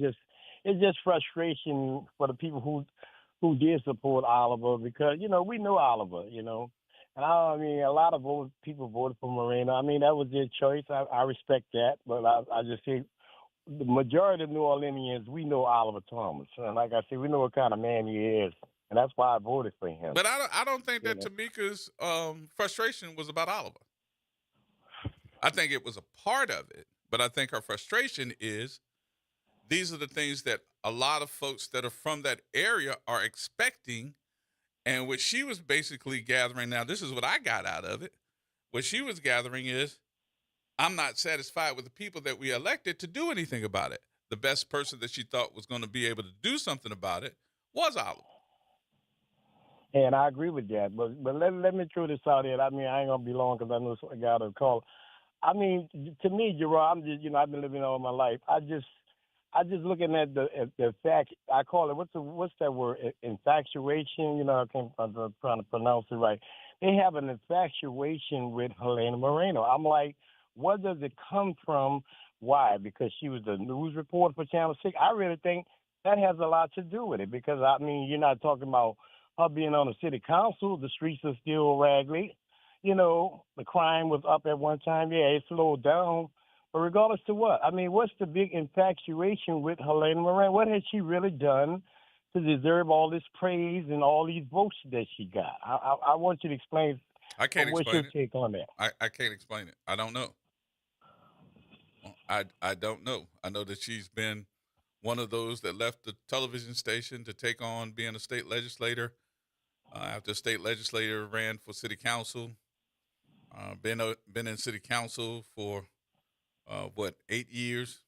just frustration for the people who did support Oliver because we know Oliver, and I mean a lot of people voted for Moreno. I mean that was their choice. I respect that, but I just say the majority of New Orleanians we know Oliver Thomas, and like I said, we know what kind of man he is, and that's why I voted for him. But I don't think that Tamika's frustration was about Oliver. I think it was a part of it, but I think her frustration is these are the things that a lot of folks that are from that area are expecting, and what she was basically gathering. Now, this is what I got out of it. What she was gathering is, I'm not satisfied with the people that we elected to do anything about it. The best person that she thought was going to be able to do something about it was Oliver. And I agree with that. But let me throw this out here. I mean, I ain't going to be long because I know I got a call. I mean, to me, Gerard, I'm just, I've been living all my life. I just looking at the fact, I call it, what's that word? Infatuation. I'm trying to pronounce it right. They have an infatuation with Helena Moreno. I'm like, where does it come from? Why? Because she was the news reporter for Channel 6. I really think that has a lot to do with it because, I mean, you're not talking about her being on the city council. The streets are still raggedy. The crime was up at one time. Yeah, it slowed down. But regardless to what? I mean, what's the big infatuation with Helena Moreno? What has she really done to deserve all this praise and all these votes that she got? I want you to explain. I can't what's explain your it. take on that? I can't explain it. I don't know. I don't know. I know that she's been one of those that left the television station to take on being a state legislator. After state legislator ran for city council, been in city council for 8 years?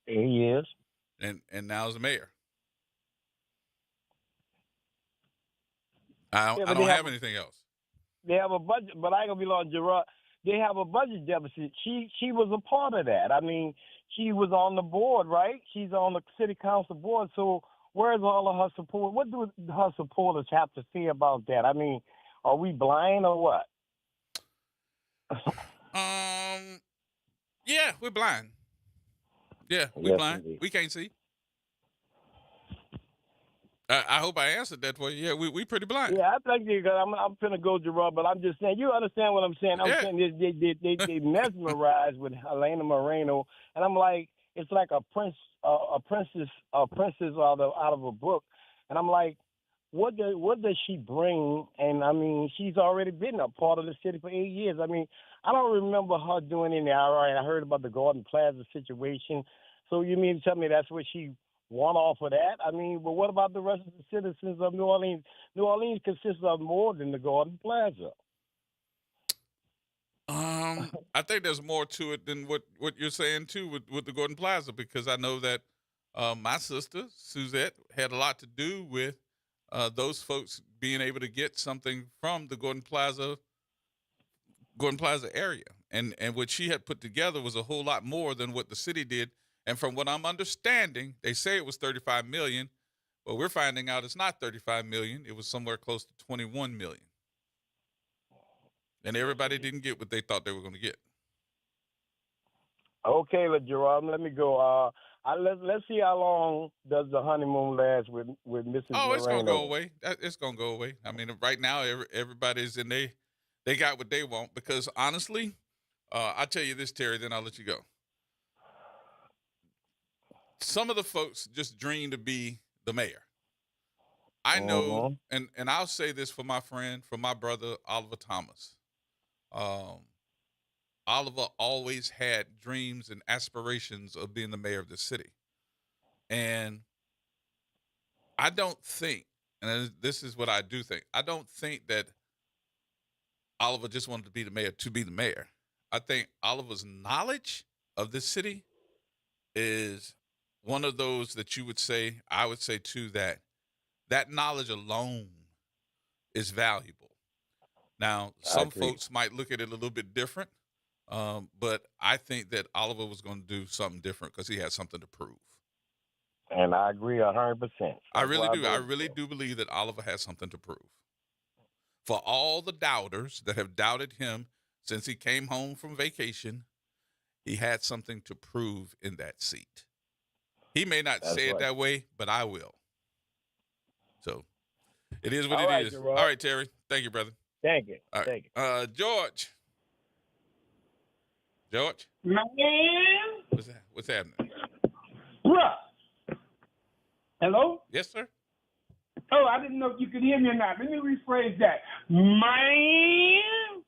8 years. And now is the mayor. I don't have anything else. They have a budget, but I ain't gonna be long, Gerard. they have a budget deficit. She was a part of that. I mean, she was on the board, right? She's on the city council board. So where's all of her support? What do her supporters have to say about that? I mean, are we blind or what? Yeah, we're blind. Yeah, we're Yes, blind. indeed. We can't see. I hope I answered that for you. Yeah, we pretty blind. Yeah, I think I'm finna go, Gerod, but I'm just saying, you understand what I'm saying? I'm saying they mesmerized with Helena Moreno, and I'm like, it's like a princess out of a book, and I'm like, what does she bring? And I mean, she's already been a part of the city for 8 years. I mean, I don't remember her doing any RI. I heard about the Garden Plaza situation. So you mean to tell me that's what she won off of that? I mean, but what about the rest of the citizens of New Orleans? New Orleans consists of more than the Garden Plaza. I think there's more to it than what you're saying too with the Gordon Plaza, because I know that my sister Suzette had a lot to do with those folks being able to get something from the Gordon Plaza area, and what she had put together was a whole lot more than what the city did. And from what I'm understanding, they say it was $35 million, but we're finding out it's not $35 million. It was somewhere close to $21 million. And everybody didn't get what they thought they were going to get. Okay, Gerard, let me go. Let's see how long does the honeymoon last with Mrs. Oh, it's Moreno. going to go away. It's going to go away. I mean, right now, everybody's in they got what they want, because honestly, I'll tell you this, Terry, then I'll let you go. Some of the folks just dream to be the mayor. I know, and I'll say this for my brother, Oliver Thomas. Oliver always had dreams and aspirations of being the mayor of the city. And I don't think, and this is what I do think, I don't think that Oliver just wanted to be the mayor. I think Oliver's knowledge of this city is one of those that I would say too, that knowledge alone is valuable. Now, some folks might look at it a little bit different, but I think that Oliver was going to do something different because he had something to prove. And I agree 100%. I really do. I really do believe that Oliver has something to prove. For all the doubters that have doubted him since he came home from vacation, he had something to prove in that seat. He may not say it that way, but I will. So it is what it is. Gerard. All right, Terry. Thank you, brother. Thank you. All right. Thank you. George. Man. What's happening? Bruh. Hello? Yes, sir. Oh, I didn't know if you could hear me or not. Let me rephrase that. Man.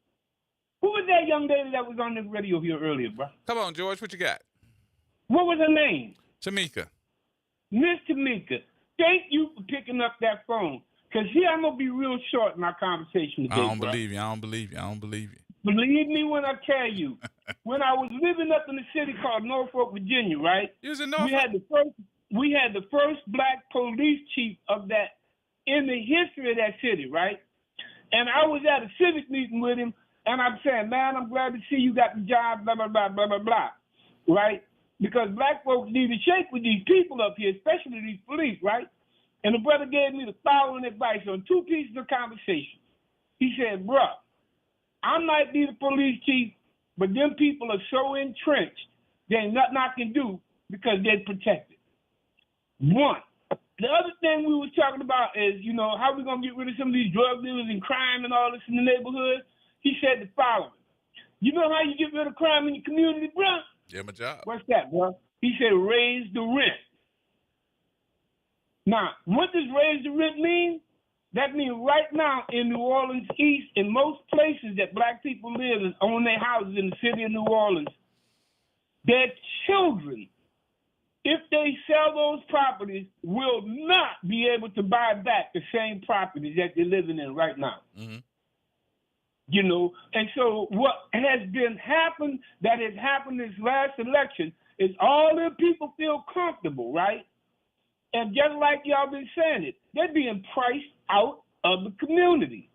Who was that young lady that was on the radio here earlier, bro? Come on, George. What you got? What was her name? Tamika. Miss Tamika. Thank you for picking up that phone. Because here I'm going to be real short in my conversation today, I don't believe you. Believe me when I tell you. When I was living up in the city called Norfolk, Virginia, right? You was in Norfolk? We had the first black police chief of that in the history of that city, right? And I was at a civic meeting with him, and I'm saying, man, I'm glad to see you got the job, blah, blah, blah, blah, blah, blah, right? Because black folks need to shake with these people up here, especially these police, right? And the brother gave me the following advice on two pieces of conversation. He said, bruh, I might be the police chief, but them people are so entrenched, there ain't nothing I can do because they're protected. One. The other thing we was talking about is, how we going to get rid of some of these drug dealers and crime and all this in the neighborhood. He said the following. You know how you get rid of crime in your community, bruh? Yeah, my job. What's that, bruh? He said raise the rent. Now, what does raise the rent mean? That means right now in New Orleans East, in most places that black people live and own their houses in the city of New Orleans, their children, if they sell those properties, will not be able to buy back the same properties that they're living in right now. Mm-hmm. And so what has happened this last election is all the people feel comfortable, right? And just like y'all been saying it, they're being priced out of the community.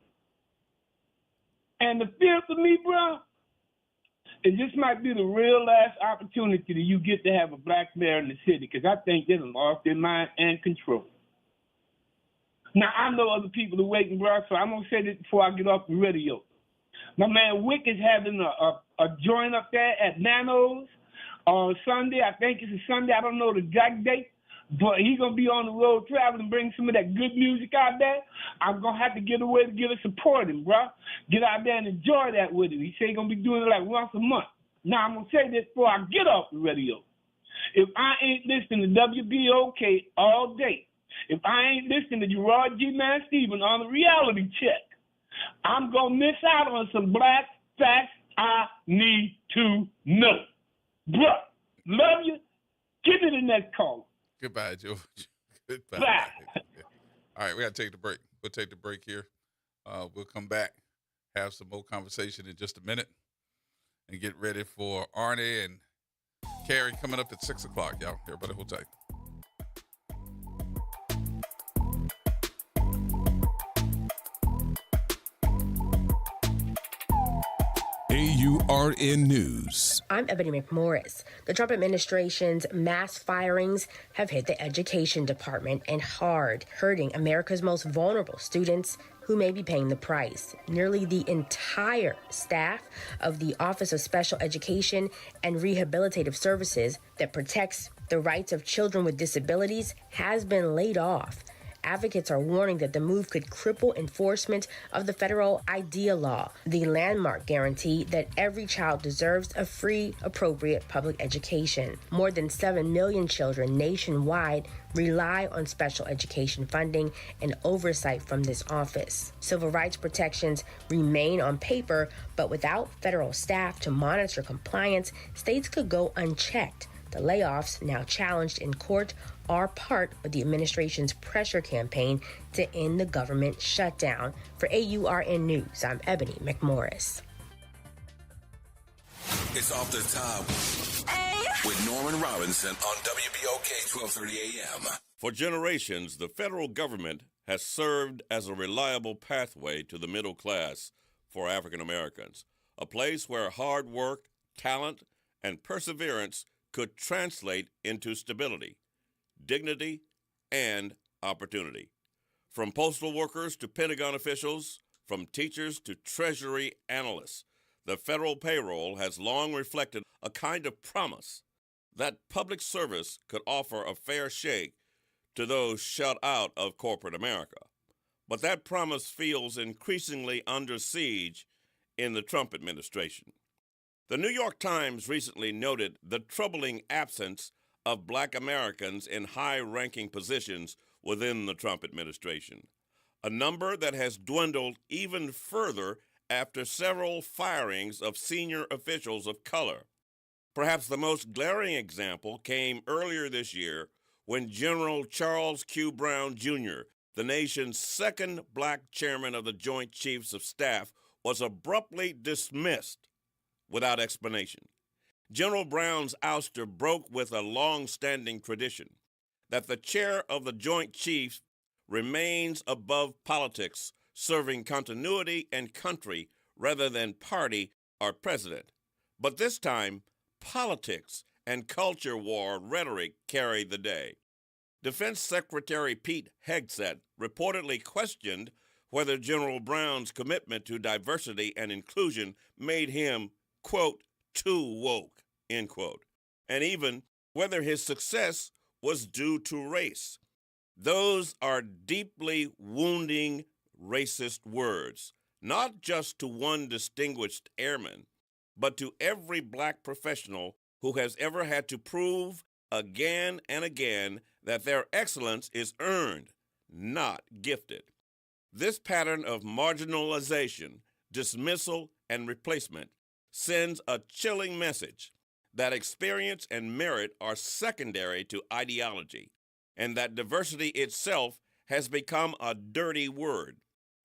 And the fear for me, bro, And this might be the real last opportunity that you get to have a black mayor in the city, because I think they done lost their mind and control. Now, I know other people are waiting, bro, so I'm going to say this before I get off the radio. My man Wick is having a joint up there at Nano's on Sunday. I think it's a Sunday. I don't know the exact date, but he's going to be on the road traveling, bring some of that good music out there. I'm going to have to get away to get to support him, bro. Get out there and enjoy that with him. He said he's going to be doing it like once a month. Now, I'm going to say this before I get off the radio. If I ain't listening to WBOK all day, if I ain't listening to Gerod G. Man Stephen on the reality check, I'm going to miss out on some black facts I need to know. Bruh, love you. Give me the next call. Goodbye, George. Goodbye. Bye. All right, we got to take the break. We'll take the break here. We'll come back, have some more conversation in just a minute, and get ready for Arnie and Carrie coming up at 6 o'clock, y'all. Everybody hold tight. AURN News. I'm Ebony McMorris. The Trump administration's mass firings have hit the education department and hard, hurting America's most vulnerable students who may be paying the price. Nearly the entire staff of the Office of Special Education and Rehabilitative Services that protects the rights of children with disabilities has been laid off. Advocates are warning that the move could cripple enforcement of the federal IDEA law, the landmark guarantee that every child deserves a free, appropriate public education. More than 7 million children nationwide rely on special education funding and oversight from this office. Civil rights protections remain on paper, but without federal staff to monitor compliance, states could go unchecked. The layoffs, now challenged in court, are part of the administration's pressure campaign to end the government shutdown. For AURN News, I'm Ebony McMorris. It's off the top with Norman Robinson on WBOK 1230 AM. For generations, the federal government has served as a reliable pathway to the middle class for African Americans, a place where hard work, talent, and perseverance could translate into stability, dignity, and opportunity. From postal workers to Pentagon officials, from teachers to Treasury analysts, the federal payroll has long reflected a kind of promise that public service could offer a fair shake to those shut out of corporate America. But that promise feels increasingly under siege in the Trump administration. The New York Times recently noted the troubling absence of Black Americans in high-ranking positions within the Trump administration, a number that has dwindled even further after several firings of senior officials of color. Perhaps the most glaring example came earlier this year when General Charles Q. Brown, Jr., the nation's second black chairman of the Joint Chiefs of Staff, was abruptly dismissed without explanation. General Brown's ouster broke with a long-standing tradition that the chair of the Joint Chiefs remains above politics, serving continuity and country rather than party or president. But this time, politics and culture war rhetoric carried the day. Defense Secretary Pete Hegseth reportedly questioned whether General Brown's commitment to diversity and inclusion made him, quote, too woke, end quote, and even whether his success was due to race. Those are deeply wounding racist words, not just to one distinguished airman, but to every black professional who has ever had to prove again and again that their excellence is earned, not gifted. This pattern of marginalization, dismissal, and replacement sends a chilling message that experience and merit are secondary to ideology, and that diversity itself has become a dirty word.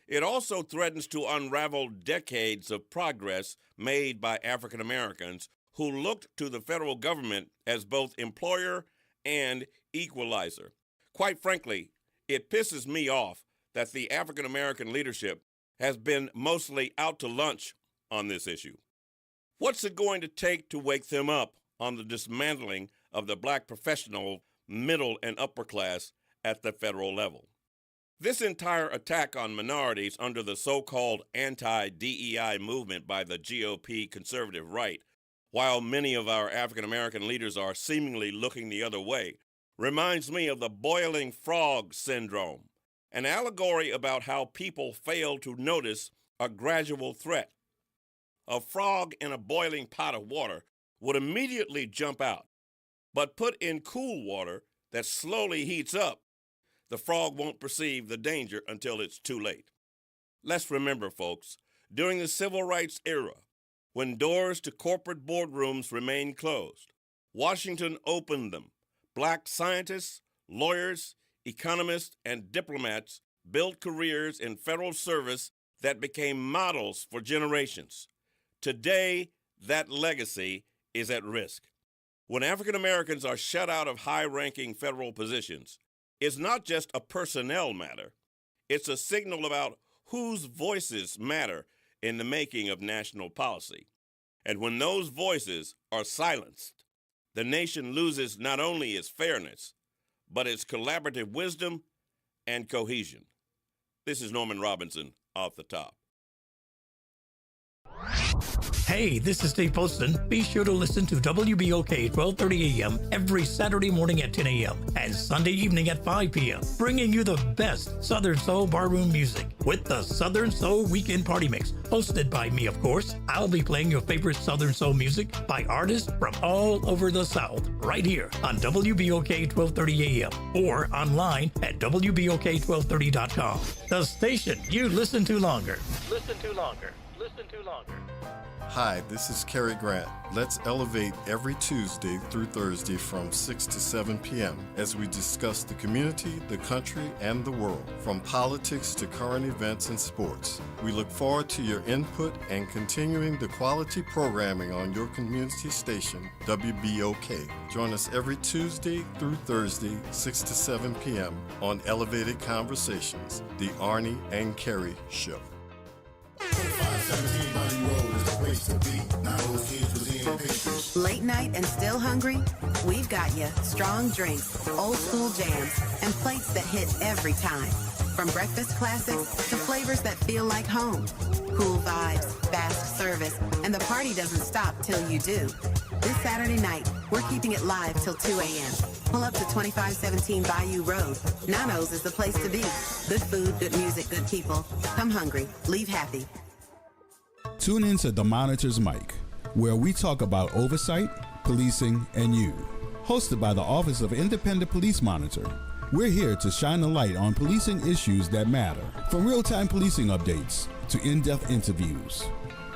It also threatens to unravel decades of progress made by African Americans who looked to the federal government as both employer and equalizer. Quite frankly, it pisses me off that the African American leadership has been mostly out to lunch on this issue. What's it going to take to wake them up on the dismantling of the black professional, middle, and upper class at the federal level? This entire attack on minorities under the so-called anti-DEI movement by the GOP conservative right, while many of our African-American leaders are seemingly looking the other way, reminds me of the boiling frog syndrome, an allegory about how people fail to notice a gradual threat. A frog in a boiling pot of water would immediately jump out, but put in cool water that slowly heats up, the frog won't perceive the danger until it's too late. Let's remember, folks, during the civil rights era, when doors to corporate boardrooms remained closed, Washington opened them. Black scientists, lawyers, economists, and diplomats built careers in federal service that became models for generations. Today, that legacy is at risk. When African Americans are shut out of high-ranking federal positions, it's not just a personnel matter. It's a signal about whose voices matter in the making of national policy. And when those voices are silenced, the nation loses not only its fairness, but its collaborative wisdom and cohesion. This is Norman Robinson, Off the Top. Hey, this is Steve Poston. Be sure to listen to WBOK 1230 a.m. every Saturday morning at 10 a.m. and Sunday evening at 5 p.m., bringing you the best Southern Soul barroom music with the Southern Soul Weekend Party Mix, hosted by me, of course. I'll be playing your favorite Southern Soul music by artists from all over the South, right here on WBOK 1230 a.m. or online at WBOK1230.com. The station you listen to longer. Listen to longer. Listen to longer. Hi, this is Cary Grant. Let's elevate every Tuesday through Thursday from 6 to 7 p.m. as we discuss the community, the country, and the world, from politics to current events and sports. We look forward to your input and continuing the quality programming on your community station, WBOK. Join us every Tuesday through Thursday, 6 to 7 p.m. on Elevated Conversations, the Arnie and Cary Show. 517 Bunny Road is the place to be. Now those kids was in pastries. Late night and still hungry? We've got you. Strong drinks, old school jams, and plates that hit every time. From breakfast classics to flavors that feel like home. Cool vibes, fast service, and the party doesn't stop till you do. This Saturday night, we're keeping it live till 2 a.m. Pull up to 2517 Bayou Road. Nano's is the place to be. Good food, good music, good people. Come hungry, leave happy. Tune in to The Monitor's Mic, where we talk about oversight, policing, and you. Hosted by the Office of Independent Police Monitor, we're here to shine a light on policing issues that matter, from real-time policing updates to in-depth interviews.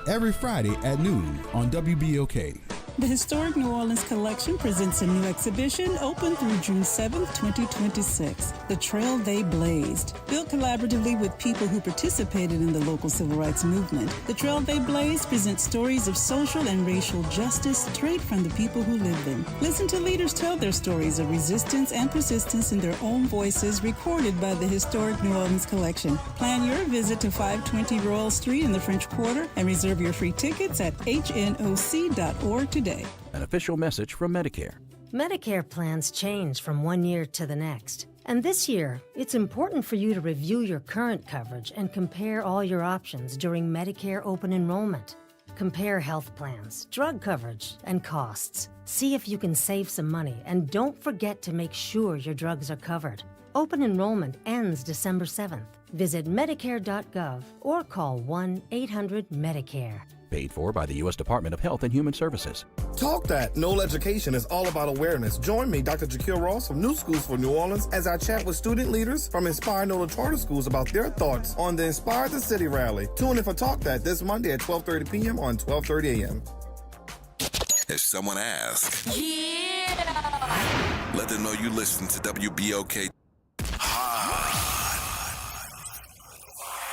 Every Friday at noon on WBOK. The Historic New Orleans Collection presents a new exhibition open through June 7th, 2026, The Trail They Blazed. Built collaboratively with people who participated in the local civil rights movement, The Trail They Blazed presents stories of social and racial justice straight from the people who lived them. Listen to leaders tell their stories of resistance and persistence in their own voices, recorded by the Historic New Orleans Collection. Plan your visit to 520 Royal Street in the French Quarter and reserve your free tickets at hnoc.org today. An official message from Medicare. Medicare plans change from one year to the next. And this year, it's important for you to review your current coverage and compare all your options during Medicare open enrollment. Compare health plans, drug coverage, and costs. See if you can save some money, and don't forget to make sure your drugs are covered. Open enrollment ends December 7th. Visit Medicare.gov or call 1-800-MEDICARE. Paid for by the U.S. Department of Health and Human Services. Talk That Knoll Education is all about awareness. Join me, Dr. Jaquil Ross from New Schools for New Orleans, as I chat with student leaders from Inspire NOLA Charter Schools about their thoughts on the Inspire the City rally. Tune in for Talk That this Monday at 12:30 p.m. on 12:30 a.m. If someone asks, let them know you listen to WBOK.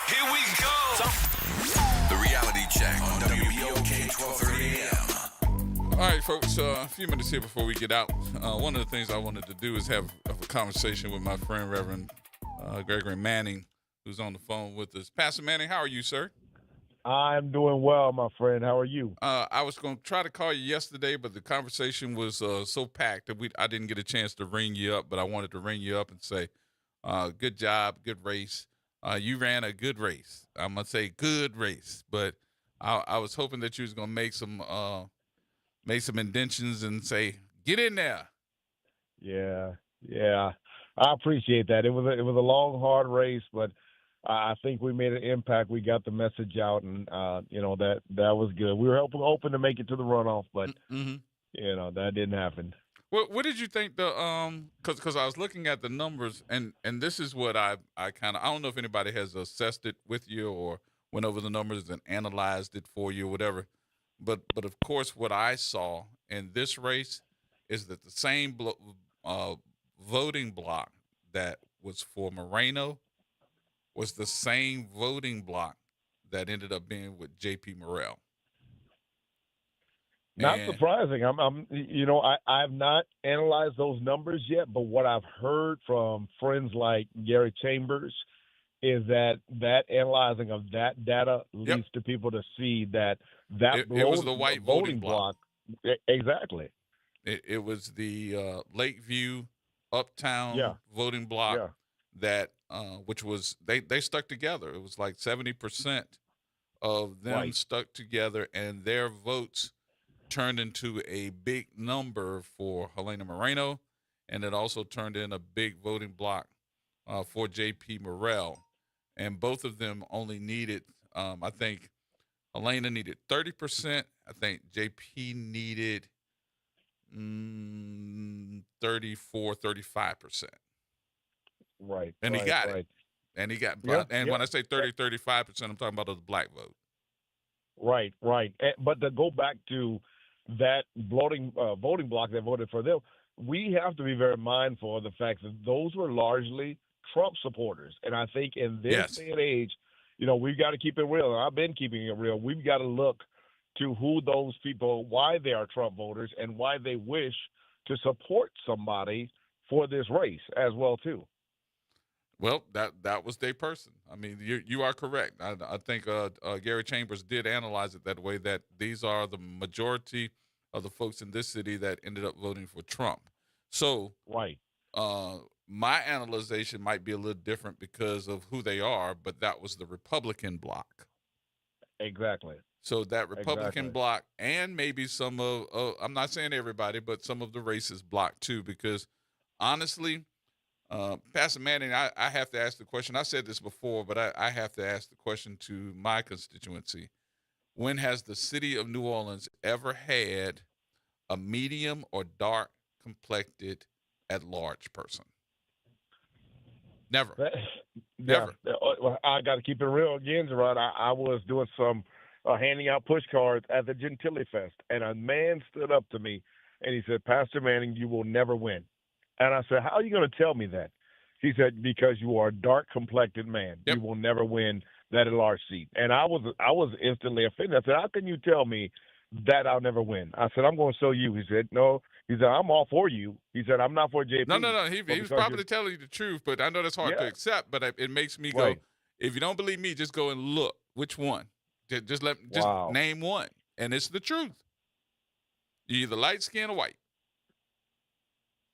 Here we go. The reality check on WBOK 1230 AM. All right, folks, a few minutes here before we get out. One of the things I wanted to do is have a conversation with my friend, Reverend Gregory Manning, who's on the phone with us. Pastor Manning, how are you, sir? I'm doing well, my friend. How are you? I was going to try to call you yesterday, but the conversation was so packed that I didn't get a chance to ring you up. But I wanted to ring you up and say, good job, good race. You ran a good race. I'm gonna say good race, but I was hoping that you was gonna make some indentions and say, get in there. Yeah. I appreciate that. It was a long, hard race, but I think we made an impact. We got the message out, and that was good. We were hoping to make it to the runoff, but that didn't happen. What did you think because I was looking at the numbers, and this is what I don't know if anybody has assessed it with you or went over the numbers and analyzed it for you or whatever, but of course what I saw in this race is that the same voting block that was for Moreno was the same voting block that ended up being with J.P. Morrell. Not surprising. I've not analyzed those numbers yet, but what I've heard from friends like Gary Chambers is that analyzing of that data leads to people to see that it was the white voting block. Exactly. It was the Lakeview Uptown voting block that which was they stuck together. It was like 70% of them stuck together, and their votes turned into a big number for Helena Moreno, and it also turned in a big voting block for J.P. Morrell. And both of them only needed, I think Helena needed 30%. I think J.P. needed 35%. Right. And he got it. And he got, when I say 35%, I'm talking about the black vote. Right. But to go back to that voting block that voted for them, we have to be very mindful of the fact that those were largely Trump supporters. And I think in this day and age, we've got to keep it real. And I've been keeping it real. We've got to look to who those people, why they are Trump voters, and why they wish to support somebody for this race as well, too. Well, that was their person. I mean, you are correct. I think Gary Chambers did analyze it that way, that these are the majority of the folks in this city that ended up voting for Trump. So my analyzation might be a little different because of who they are, but that was the Republican bloc. Exactly. So that Republican bloc, and maybe some of, I'm not saying everybody, but some of the racist bloc too, because honestly, Pastor Manning, I have to ask the question. I said this before, but I have to ask the question to my constituency. When has the city of New Orleans ever had a medium or dark complected at-large person? Never. Never. I got to keep it real again, Gerod. I was doing some handing out push cards at the Gentilly Fest, and a man stood up to me, and he said, Pastor Manning, you will never win. And I said, how are you going to tell me that? He said, because you are a dark-complected man. Yep. You will never win that at-large seat. And I was instantly offended. I said, how can you tell me that I'll never win? I said, I'm going to show you. He said, no. He said, I'm all for you. He said, I'm not for JP. No. He was probably telling you the truth, but I know that's hard to accept. But it makes me go, if you don't believe me, just go and look. Which one? Just name one. And it's the truth. You're either light skin or white.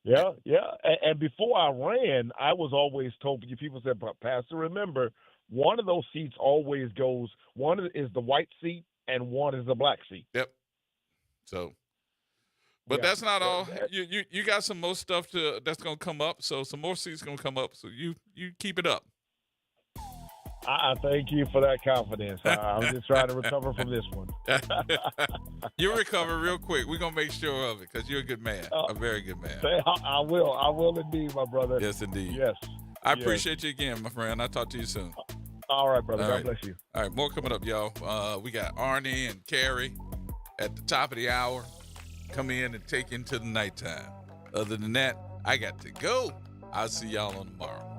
Yeah. And before I ran, I was always told, people said, Pastor, remember, one of those seats always goes, one is the white seat and one is the black seat. Yep. So, but that's not all. You got some more stuff that's going to come up. So some more seats going to come up. So you keep it up. I thank you for that confidence. I'm just trying to recover from this one. You'll recover real quick. We're going to make sure of it because you're a good man, a very good man. I will indeed, my brother. Yes, indeed. Yes. I appreciate you again, my friend. I'll talk to you soon. All right, brother. All God right. bless you. All right, more coming up, y'all. We got Arnie and Carrie at the top of the hour. Come in and take into the nighttime. Other than that, I got to go. I'll see y'all on tomorrow.